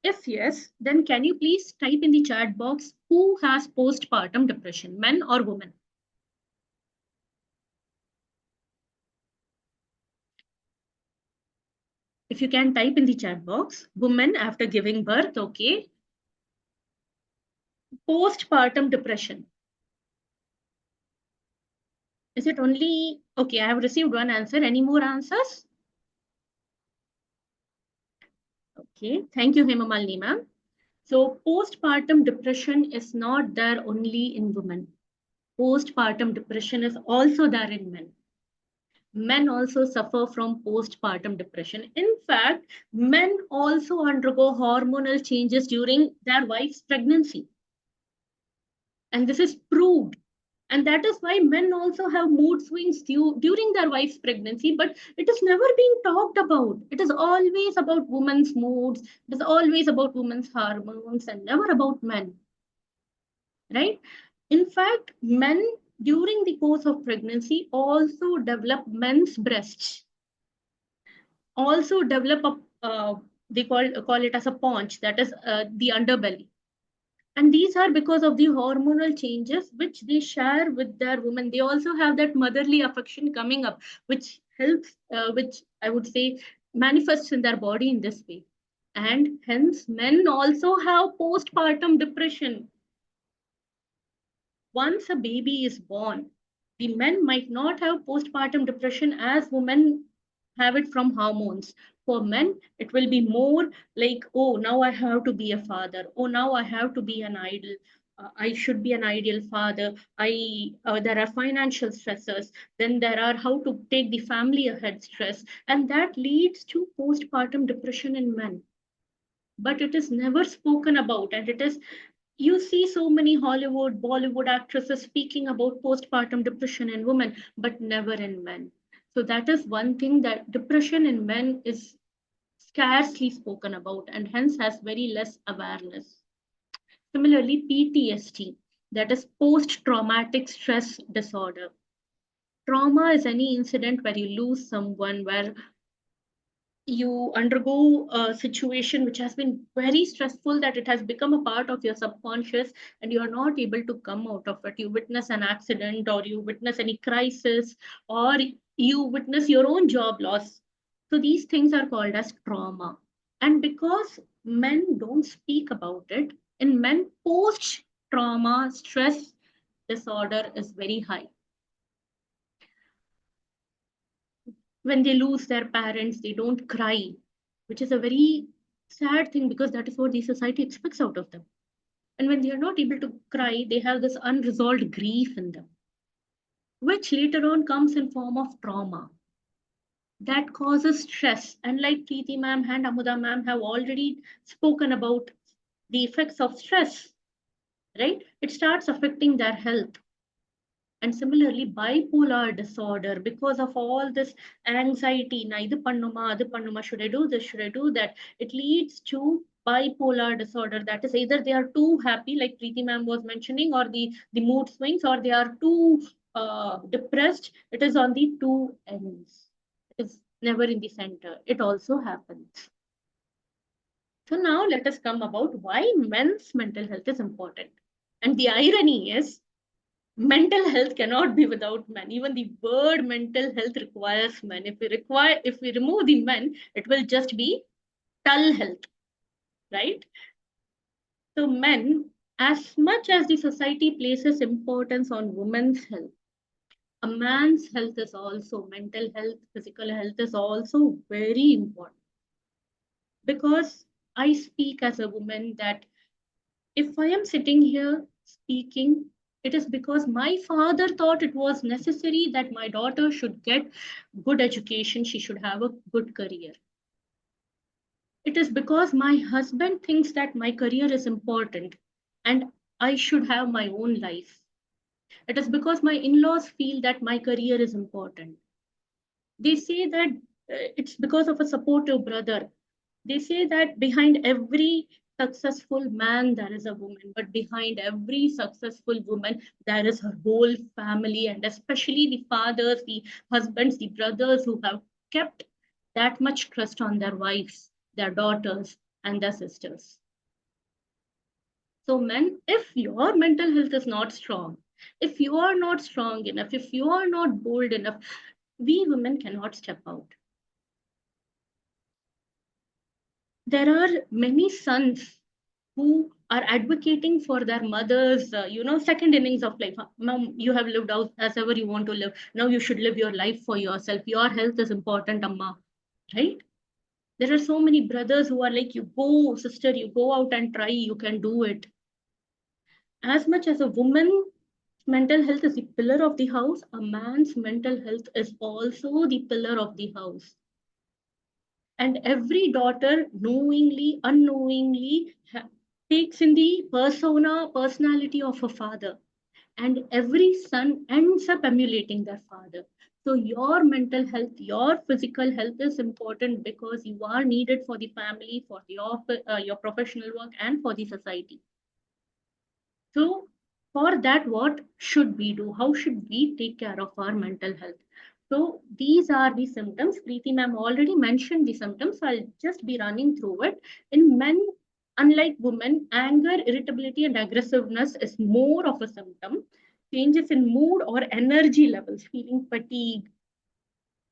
If yes, then can you please type in the chat box who has postpartum depression, men or women? If you can type in the chat box, women after giving birth, okay. Postpartum depression. Is it only, okay, I have received one answer. Any more answers? Okay, thank you, Hemamalini ma'am. So postpartum depression is not there only in women. Postpartum depression is also there in men. Men also suffer from postpartum depression. In fact, men also undergo hormonal changes during their wife's pregnancy. And this is proved. And that is why men also have mood swings during their wife's pregnancy, but it is never being talked about. It is always about women's moods, it is always about women's hormones, and never about men. Right? In fact, men during the course of pregnancy also develop men's breasts, also develop they call it as a paunch, that is the underbelly. And these are because of the hormonal changes which they share with their women. They also have that motherly affection coming up, which helps, which I would say manifests in their body in this way. And hence, men also have postpartum depression. Once a baby is born, the men might not have postpartum depression as women have it from hormones. For men, it will be more like, oh, now I have to be a father. Oh, now I have to be an idol. I should be an ideal father. There are financial stressors. Then there are how to take the family ahead stress, and that leads to postpartum depression in men. But it is never spoken about, and it is, you see so many Hollywood, Bollywood actresses speaking about postpartum depression in women, but never in men. So that is one thing, that depression in men is scarcely spoken about and hence has very less awareness. Similarly, PTSD, that is post traumatic stress disorder. Trauma is any incident where you lose someone, where you undergo a situation which has been very stressful, that it has become a part of your subconscious and you are not able to come out of it. You witness an accident, or you witness any crisis, or you witness your own job loss. So these things are called as trauma. And because men don't speak about it, in men, post trauma stress disorder is very high. When they lose their parents, they don't cry, which is a very sad thing because that is what the society expects out of them. And when they are not able to cry, they have this unresolved grief in them, which later on comes in form of trauma that causes stress. And like Preeti ma'am and Amuda ma'am have already spoken about the effects of stress, right? It starts affecting their health. And similarly, bipolar disorder, because of all this anxiety, na idu pannuma, adu pannuma, should I do this, should I do that, it leads to bipolar disorder. That is, either they are too happy, like Preeti ma'am was mentioning, or the mood swings, or they are too depressed. It is on the two ends. It's never in the center. It also happens. So now let us come about why men's mental health is important. And the irony is, mental health cannot be without men. Even the word mental health requires men. If we remove the men, it will just be dull health, right? So men As much as the society places importance on women's health, a man's health is also mental health, physical health is also very important. Because I speak as a woman that if I am sitting here speaking, it is because my father thought it was necessary that my daughter should get good education, she should have a good career. It is because my husband thinks that my career is important and I should have my own life. It is because my in laws feel that my career is important. They say that it's because of a supportive brother. They say that behind every successful man, there is a woman, but behind every successful woman, there is her whole family, and especially the fathers, the husbands, the brothers who have kept that much trust on their wives, their daughters, and their sisters. So, men, if your mental health is not strong, if you are not strong enough, if you are not bold enough, we women cannot step out. There are many sons who are advocating for their mothers, second innings of life. Mom, you have lived out as ever you want to live. Now you should live your life for yourself. Your health is important, Amma. Right? There are so many brothers who are like, you go, sister, you go out and try, you can do it. As much as a woman's mental health is the pillar of the house, a man's mental health is also the pillar of the house. And every daughter, knowingly, unknowingly, takes in the personality of a father. And every son ends up emulating their father. So your mental health, your physical health is important because you are needed for the family, for your professional work, and for the society. So, for that, what should we do? How should we take care of our mental health? So, these are the symptoms. Preeti ma'am already mentioned the symptoms. So I'll just be running through it. In men, unlike women, anger, irritability, and aggressiveness is more of a symptom. Changes in mood or energy levels, feeling fatigue,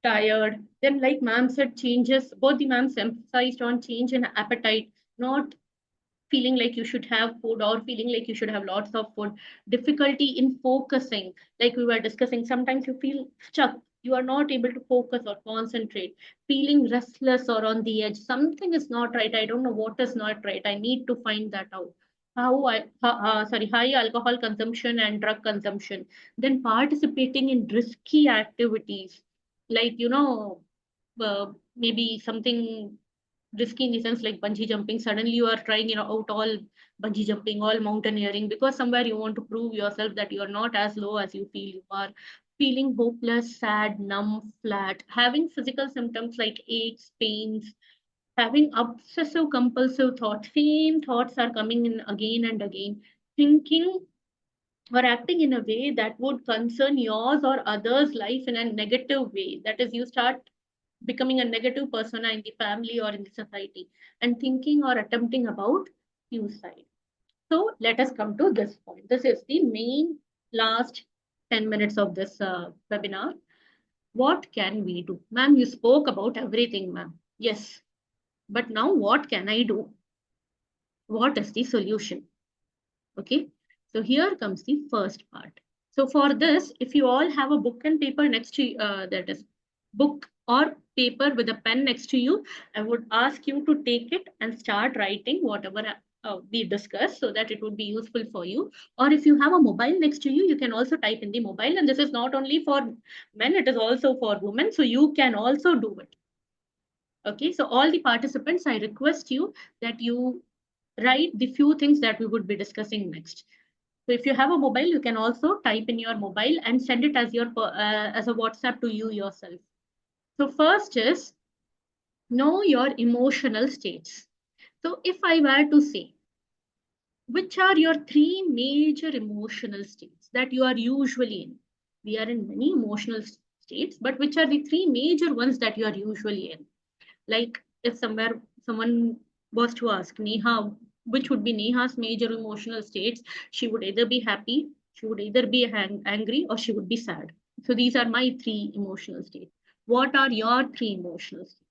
tired. Then, like ma'am said, changes, both the ma'ams emphasized on change in appetite, not feeling like you should have food or feeling like you should have lots of food, difficulty in focusing, like we were discussing, sometimes you feel stuck, you are not able to focus or concentrate, feeling restless or on the edge, something is not right, I don't know what is not right, I need to find that out. High alcohol consumption and drug consumption, then participating in risky activities, like maybe something risky in the sense like bungee jumping. Suddenly you are trying, out all bungee jumping, all mountaineering, because somewhere you want to prove yourself that you are not as low as you feel you are. Feeling hopeless, sad, numb, flat, having physical symptoms like aches, pains, having obsessive compulsive thoughts. Same thoughts are coming in again and again. Thinking or acting in a way that would concern yours or others' life in a negative way. That is, you start becoming a negative persona in the family or in the society and thinking or attempting about suicide. So let us come to this point. This is the main last 10 minutes of this webinar. What can we do? Ma'am, you spoke about everything, ma'am. Yes. But now what can I do? What is the solution? Okay. So here comes the first part. So for this, if you all have a book and paper next to that is book or paper with a pen next to you, I would ask you to take it and start writing whatever we discussed so that it would be useful for you. Or if you have a mobile next to you, you can also type in the mobile. And this is not only for men, it is also for women. So you can also do it. Okay, so all the participants, I request you that you write the few things that we would be discussing next. So if you have a mobile, you can also type in your mobile and send it as as a WhatsApp to you yourself. So first is know your emotional states. So if I were to say, which are your three major emotional states that you are usually in? We are in many emotional states, but which are the three major ones that you are usually in? Like if somewhere someone was to ask Neha, which would be Neha's major emotional states, she would either be happy, she would either be angry, or she would be sad. So these are my three emotional states. What are your three emotional states?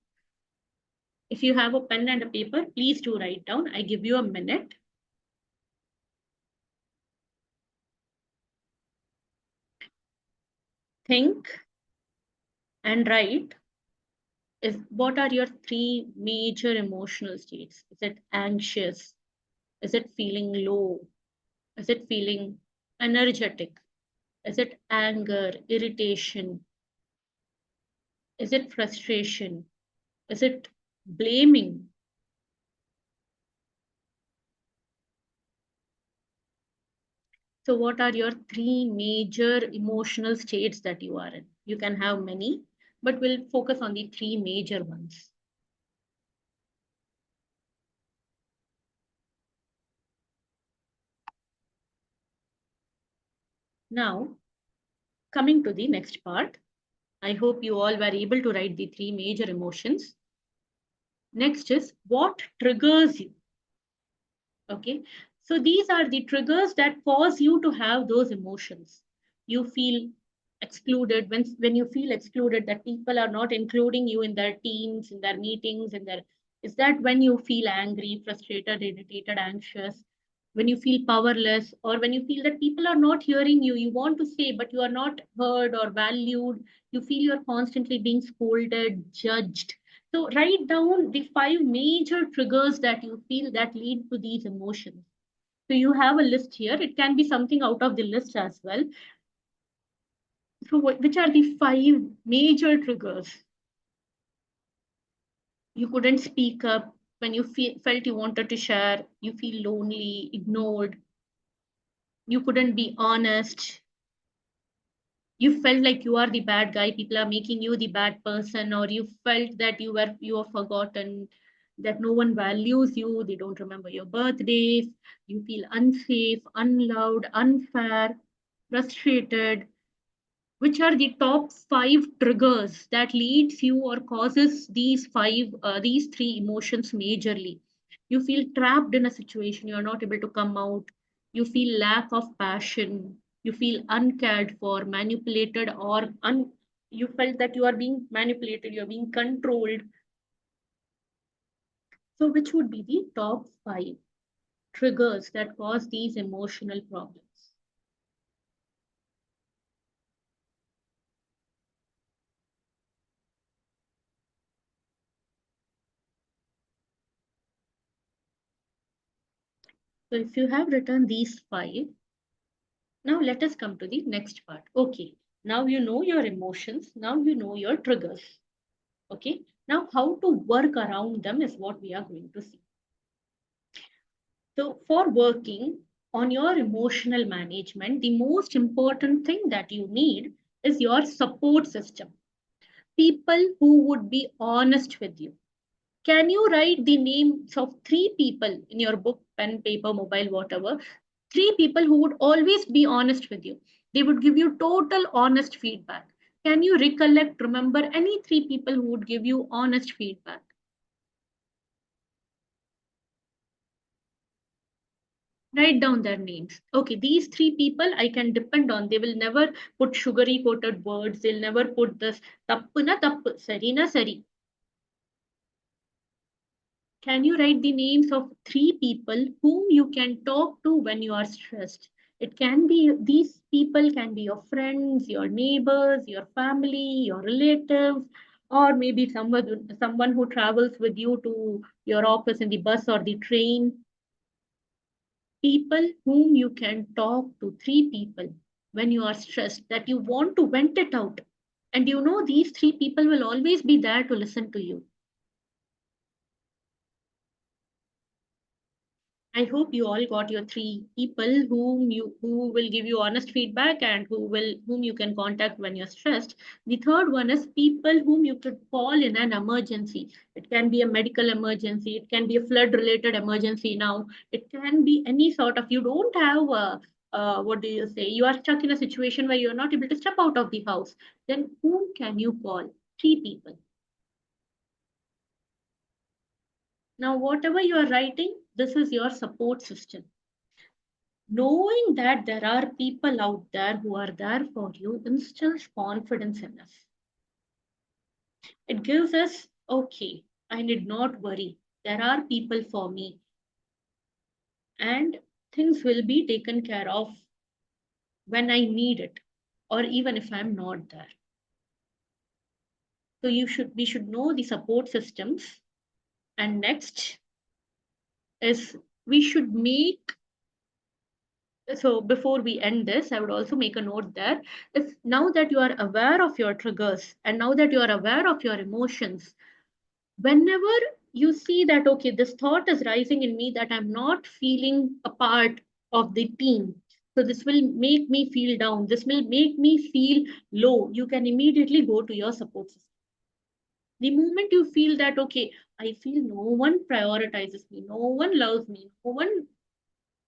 If you have a pen and a paper, please do write down. I give you a minute. think, and write is what are your three major emotional states? Is it anxious? Is it feeling low? Is it feeling energetic? Is it anger, irritation? Is it frustration? Is it blaming? So, what are your three major emotional states that you are in? You can have many, but we'll focus on the three major ones. Now, coming to the next part, I hope you all were able to write the three major emotions. Next is what triggers you. Okay, so these are the triggers that cause you to have those emotions. You feel excluded when you feel excluded, that people are not including you in their teams, in their meetings, in their, is that when you feel angry, frustrated, irritated, anxious, when you feel powerless, or when you feel that people are not hearing you, you want to say but you are not heard or valued, you feel you're constantly being scolded, judged. So write down the five major triggers that you feel that lead to these emotions. So you have a list here. It can be something out of the list as well. So which are the five major triggers? You couldn't speak up when you felt you wanted to share. You feel lonely, ignored. You couldn't be honest. You felt like you are the bad guy, people are making you the bad person, or you felt that you are forgotten, that no one values you, they don't remember your birthdays, you feel unsafe, unloved, unfair, frustrated. Which are the top five triggers that leads you or causes these three emotions majorly? You feel trapped in a situation, you are not able to come out. You feel lack of passion. You feel uncared for, manipulated, or you felt that you are being manipulated, you are being controlled. So which would be the top five triggers that cause these emotional problems? So if you have written these five, now let us come to the next part. Okay, now you know your emotions, now you know your triggers. Okay, now how to work around them is what we are going to see. So for working on your emotional management, the most important thing that you need is your support system. People who would be honest with you. Can you write the names of three people in your book, pen, paper, mobile, whatever? Three people who would always be honest with you. They would give you total honest feedback. Can you recollect, remember any three people who would give you honest feedback? Write down their names. Okay, these three people I can depend on. They will never put sugary coated words. They'll never put this tappu na tappu, sari na sari. Can you write the names of three people whom you can talk to when you are stressed? It can be, these people can be your friends, your neighbors, your family, your relatives, or maybe someone who travels with you to your office in the bus or the train. People whom you can talk to, three people when you are stressed, that you want to vent it out. And you know these three people will always be there to listen to you. I hope you all got your three people who will give you honest feedback and whom you can contact when you're stressed. The third one is people whom you could call in an emergency. It can be a medical emergency, it can be a flood related emergency now, it can be any sort of, you don't have a what do you say? You are stuck in a situation where you're not able to step out of the house. Then whom can you call? Three people. Now, whatever you are writing, this is your support system. Knowing that there are people out there who are there for you instills confidence in us. It gives us, okay, I need not worry. There are people for me, and things will be taken care of when I need it. or even if I'm not there. So we should know the support systems. And next is we should make, so before we end this, I would also make a note there. If now that you are aware of your triggers and now that you are aware of your emotions, whenever you see that, okay, this thought is rising in me that I'm not feeling a part of the team. So this will make me feel down. This will make me feel low. You can immediately go to your support system. The moment you feel that, okay, I feel no one prioritizes me, no one loves me, no one,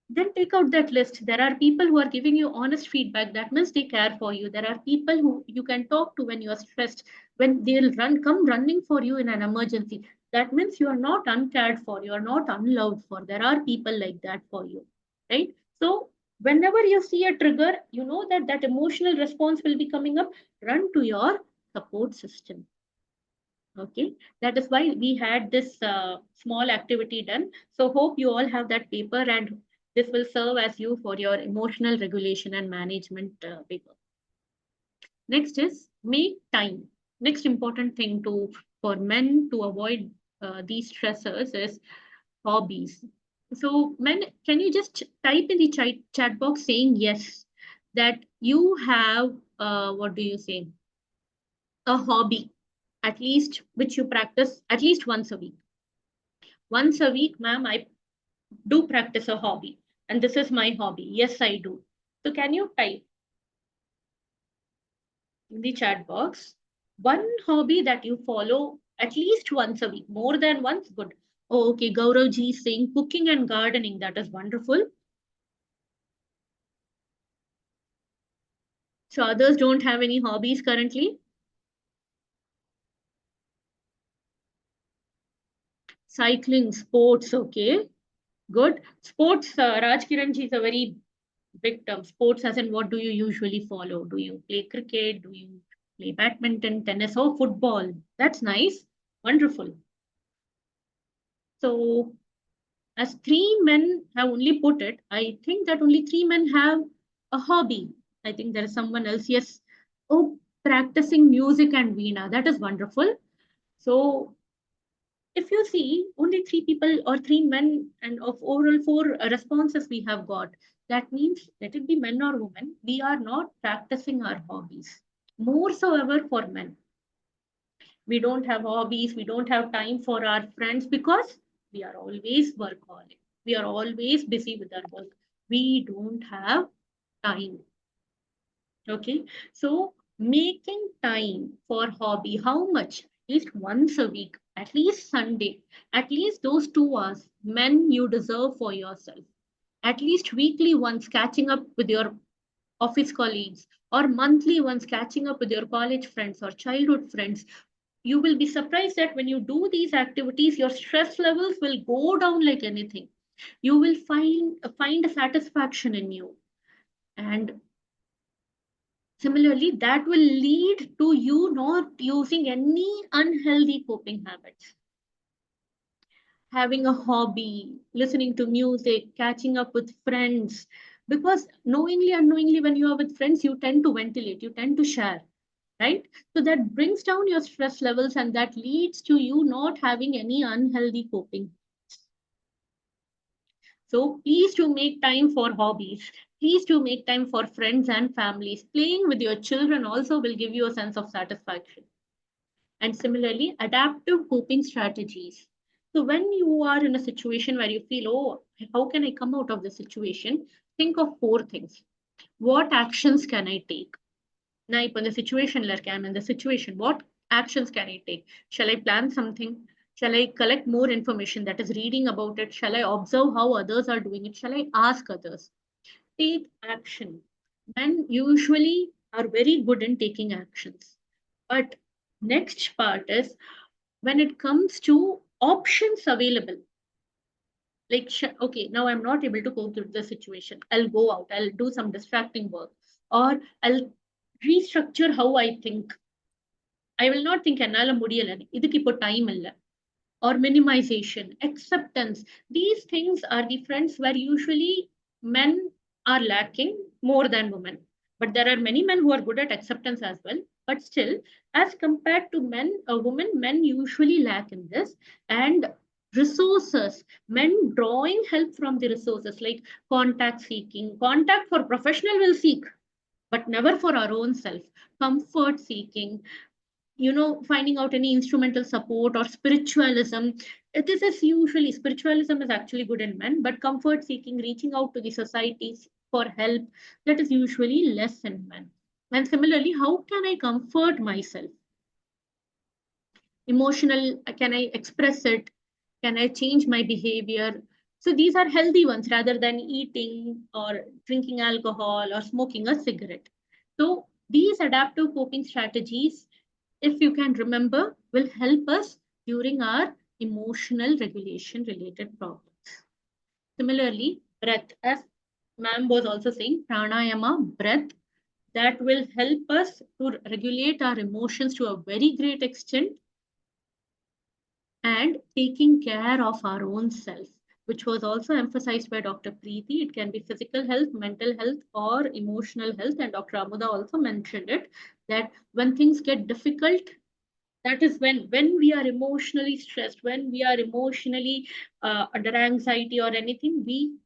then take out that list. There are people who are giving you honest feedback. That means they care for you. There are people who you can talk to when you are stressed, when they'll come running for you in an emergency. That means you are not uncared for, you are not unloved for. There are people like that for you, right? So whenever you see a trigger, you know that that emotional response will be coming up, run to your support system. Okay, that is why we had this small activity done. So hope you all have that paper and this will serve as you for your emotional regulation and management paper. Next is make time. Next important thing to for men to avoid these stressors is hobbies. So men, can you just type in the chat box saying yes that you have what do you say, a hobby at least which you practice at least once a week. Once a week, ma'am, I do practice a hobby. And this is my hobby. Yes, I do. So can you type in the chat box one hobby that you follow at least once a week? More than once? Good. Oh, okay. Gaurav ji is saying cooking and gardening. That is wonderful. So others don't have any hobbies currently. Cycling, sports. Okay. Good. Sports, Raj Kiran ji is a very big term. Sports, as in what do you usually follow? Do you play cricket? Do you play badminton, tennis, or football? That's nice. Wonderful. So, as three men have only put it, I think that only three men have a hobby. I think there is someone else. Yes. Oh, practicing music and Veena. That is wonderful. So, if you see only three people or three men and of overall four responses we have got, that means let it be men or women, we are not practicing our hobbies. More so ever for men. We don't have hobbies, we don't have time for our friends because we are always workaholic. We are always busy with our work. We don't have time. Okay, so making time for hobby, how much? At least once a week, at least Sunday, at least those 2 hours, men you deserve for yourself. At least weekly once catching up with your office colleagues, or monthly once catching up with your college friends or childhood friends. You will be surprised that when you do these activities, your stress levels will go down like anything. You will find a satisfaction in you. And similarly, that will lead to you not using any unhealthy coping habits. Having a hobby, listening to music, catching up with friends. Because knowingly, unknowingly, when you are with friends, you tend to ventilate, you tend to share, right? So that brings down your stress levels and that leads to you not having any unhealthy coping. So please do make time for hobbies. Please do make time for friends and families. Playing with your children also will give you a sense of satisfaction. And similarly, adaptive coping strategies. So when you are in a situation where you feel, oh, how can I come out of the situation? Think of four things. What actions can I take? Now, in the situation, like I'm in the situation, what actions can I take? Shall I plan something? Shall I collect more information, that is reading about it? Shall I observe how others are doing it? Shall I ask others? Take action. Men usually are very good in taking actions. But next part is when it comes to options available. Like, okay, now I'm not able to cope with the situation. I'll go out, I'll do some distracting work, or I'll restructure how I think. I will not think என்னால முடியல இதுக்கு இப்போ time இல்ல, or minimization, acceptance. These things are the friends where usually men are lacking more than women. But there are many men who are good at acceptance as well. But still, as compared to men, women, men usually lack in this. And resources, men drawing help from the resources like contact seeking. Contact for professional will seek, but never for our own self. Comfort seeking, finding out any instrumental support or spiritualism. This is usually, spiritualism is actually good in men, but comfort seeking, reaching out to the societies for help, that is usually less in men. And similarly, how can I comfort myself? Emotional, can I express it? Can I change my behavior? So these are healthy ones rather than eating or drinking alcohol or smoking a cigarette. So these adaptive coping strategies, if you can remember, will help us during our emotional regulation related problems. Similarly, breath, as ma'am was also saying, pranayama, breath, that will help us to regulate our emotions to a very great extent, and taking care of our own self, which was also emphasized by Dr. Preeti. It can be physical health, mental health, or emotional health. And Dr. Amuda also mentioned it, that when things get difficult, that is when we are emotionally stressed, when we are emotionally under anxiety or anything, we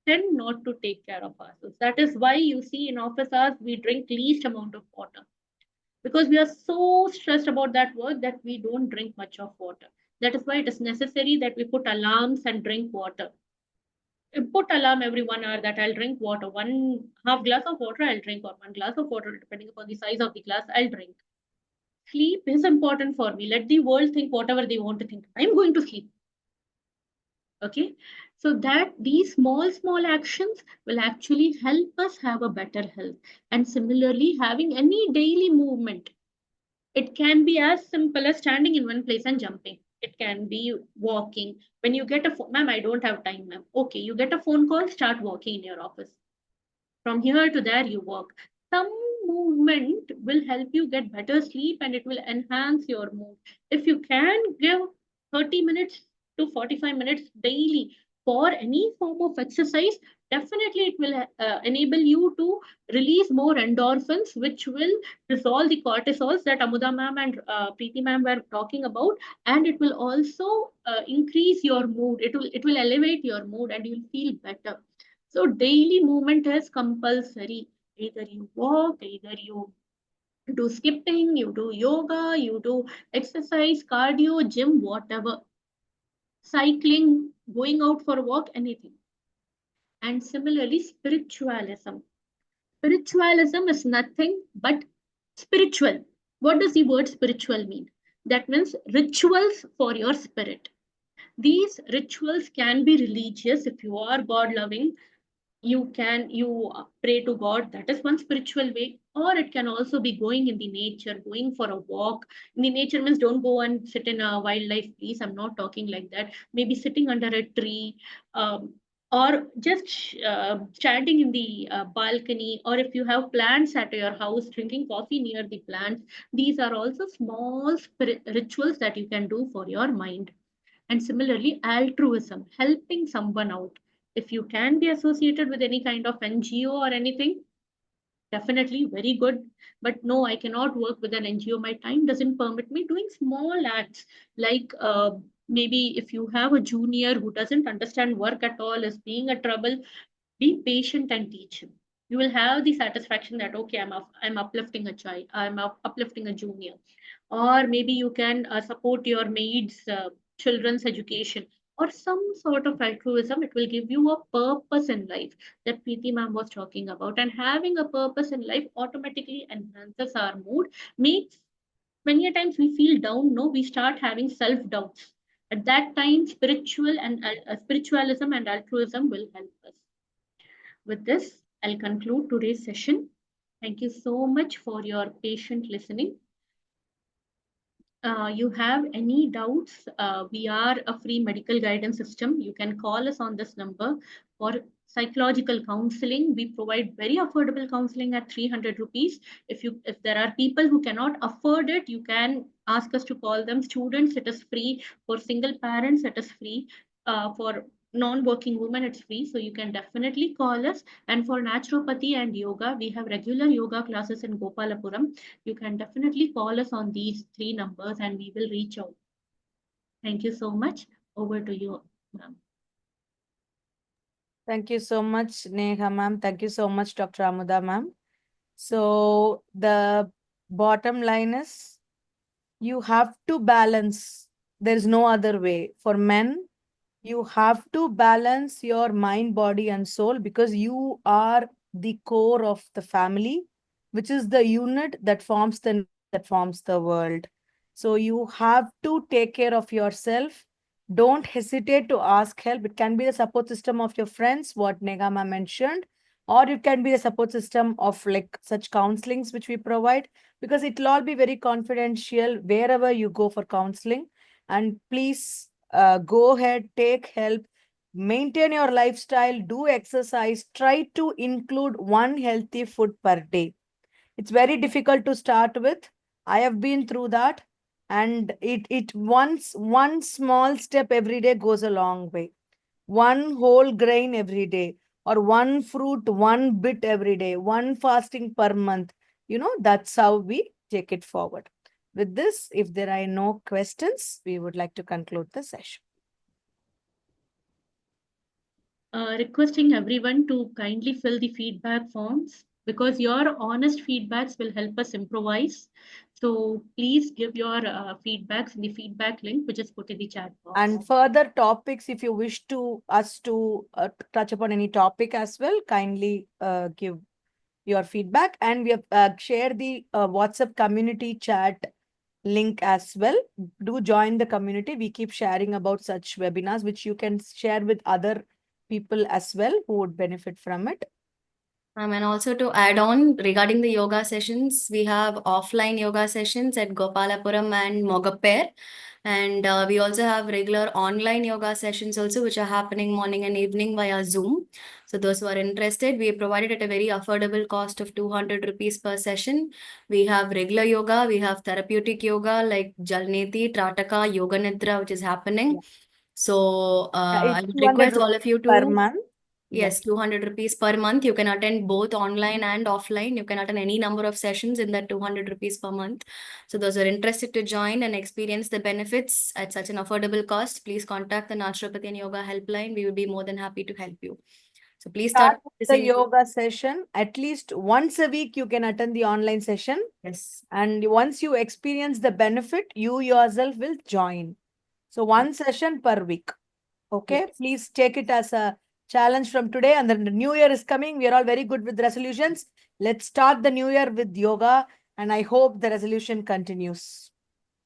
tend not to take care of ourselves. That is why you see in office hours we drink least amount of water, because we are so stressed about that work that we don't drink much of water. That is why it is necessary that we put alarms and drink water. Put alarm every 1 hour that I'll drink water. One half glass of water I'll drink, or one glass of water, depending upon the size of the glass, I'll drink. Sleep is important for me. Let the world think whatever they want to think. I'm going to sleep. Okay. So that these small actions will actually help us have a better health. And similarly, having any daily movement. It can be as simple as standing in one place and jumping. It can be walking. When you get a phone, ma'am, I don't have time, ma'am. Okay, you get a phone call, start walking in your office. From here to there, you walk. Some movement will help you get better sleep and it will enhance your mood. If you can give 30 minutes to 45 minutes daily for any form of exercise, definitely it will enable you to release more endorphins, which will resolve the cortisols that Amuda ma'am and Preeti ma'am were talking about, and it will also increase your mood. It will elevate your mood, and you'll feel better. So daily movement is compulsory. Either you walk, either you do skipping, you do yoga, you do exercise, cardio, gym, whatever, cycling, going out for a walk, anything. And similarly, spiritualism. Spiritualism is nothing but spiritual. What does the word spiritual mean? That means rituals for your spirit. These rituals can be religious if you are God loving. You pray to God, that is one spiritual way. Or it can also be going in the nature, going for a walk in the nature. Means don't go and sit in a wildlife, please, I'm not talking like that. Maybe sitting under a tree, or just standing in the balcony, or if you have plants at your house, drinking coffee near the plants. These are also small rituals that you can do for your mind. And similarly, altruism, helping someone out. If you can be associated with any kind of NGO or anything, definitely very good. But no, I cannot work with an NGO. My time doesn't permit me doing small acts like maybe if you have a junior who doesn't understand work at all, is being a trouble, be patient and teach him. You will have the satisfaction that okay, I'm uplifting a child, uplifting a junior. Or maybe you can support your maid's children's education, or some sort of altruism. It will give you a purpose in life that Preeti ma'am was talking about. And having a purpose in life automatically enhances our mood, makes many a times we feel down, no, we start having self doubts. At that time, spiritualism and altruism will help us. With this, I'll conclude today's session. Thank you so much for your patient listening. You have any doubts, we are a free medical guidance system. You can call us on this number for psychological counseling. We provide very affordable counseling at 300 rupees. If there are people who cannot afford it, you can ask us to call them. Students, it is free. For single parents, it is free. For non-working women, it's free. So you can definitely call us. And for naturopathy and yoga, we have regular yoga classes in Gopalapuram. You can definitely call us on these 3 numbers and we will reach out. Thank you so much. Over to you, ma'am. Thank you so much, Neha ma'am. Thank you so much, Dr. Amuda ma'am. So the bottom line is you have to balance. There's no other way. For men, you have to balance your mind, body, and soul because you are the core of the family, which is the unit that forms the nation, that forms the world. So you have to take care of yourself. Don't hesitate to ask help. It can be the support system of your friends, what Negama mentioned, or it can be the support system of like such counselings which we provide, because it'll all be very confidential wherever you go for counseling. And please go ahead, take help, maintain your lifestyle, do exercise, try to include one healthy food per day. It's very difficult to start with. I have been through that, and it one small step every day goes a long way. One whole grain every day, or one fruit, one bit every day, one fasting per month. That's how we take it forward. With this, if there are no questions, we would like to conclude the session. Requesting everyone to kindly fill the feedback forms because your honest feedbacks will help us improvise. So please give your feedbacks in the feedback link, which is put in the chat box. And further topics, if you wish to us to touch upon any topic as well, kindly give your feedback. And we have shared the WhatsApp community chat link as well. Do join the community. We keep sharing about such webinars, which you can share with other people as well who would benefit from it. And also to add on regarding the yoga sessions, we have offline yoga sessions at Gopalapuram and Mogaper. And we also have regular online yoga sessions also, which are happening morning and evening via Zoom. So those who are interested, we provide it at a very affordable cost of 200 rupees per session. We have regular yoga, we have therapeutic yoga like Jalneti, Trataka, Yoga Nidra, which is happening. Yeah. So I It's would 200 request all of you per to month. Yes, 200 rupees per month. You can attend both online and offline. You can attend any number of sessions in that 200 rupees per month. So those who are interested to join and experience the benefits at such an affordable cost, please contact the Naturopathy and Yoga helpline. We would be more than happy to help you. So please start Start with the practicing. yoga session. At least once a week, you can attend the online session. Yes. And once you experience the benefit, you yourself will join. So one session per week. Okay, Yes. please take it as a challenge from today. And then the new year is coming. We are all very good with resolutions. Let's start the new year with yoga. And I hope the resolution continues.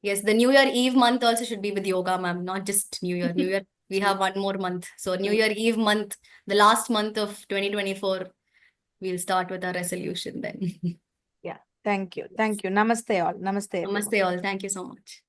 Yes, the New Year Eve month also should be with yoga, ma'am, not just New Year. New Year, we have one more month. So New Year Eve month, the last month of 2024, we'll start with our resolution then. Yeah. Thank you. Thank you. Namaste all. Namaste. Everyone. Namaste all. Thank you so much.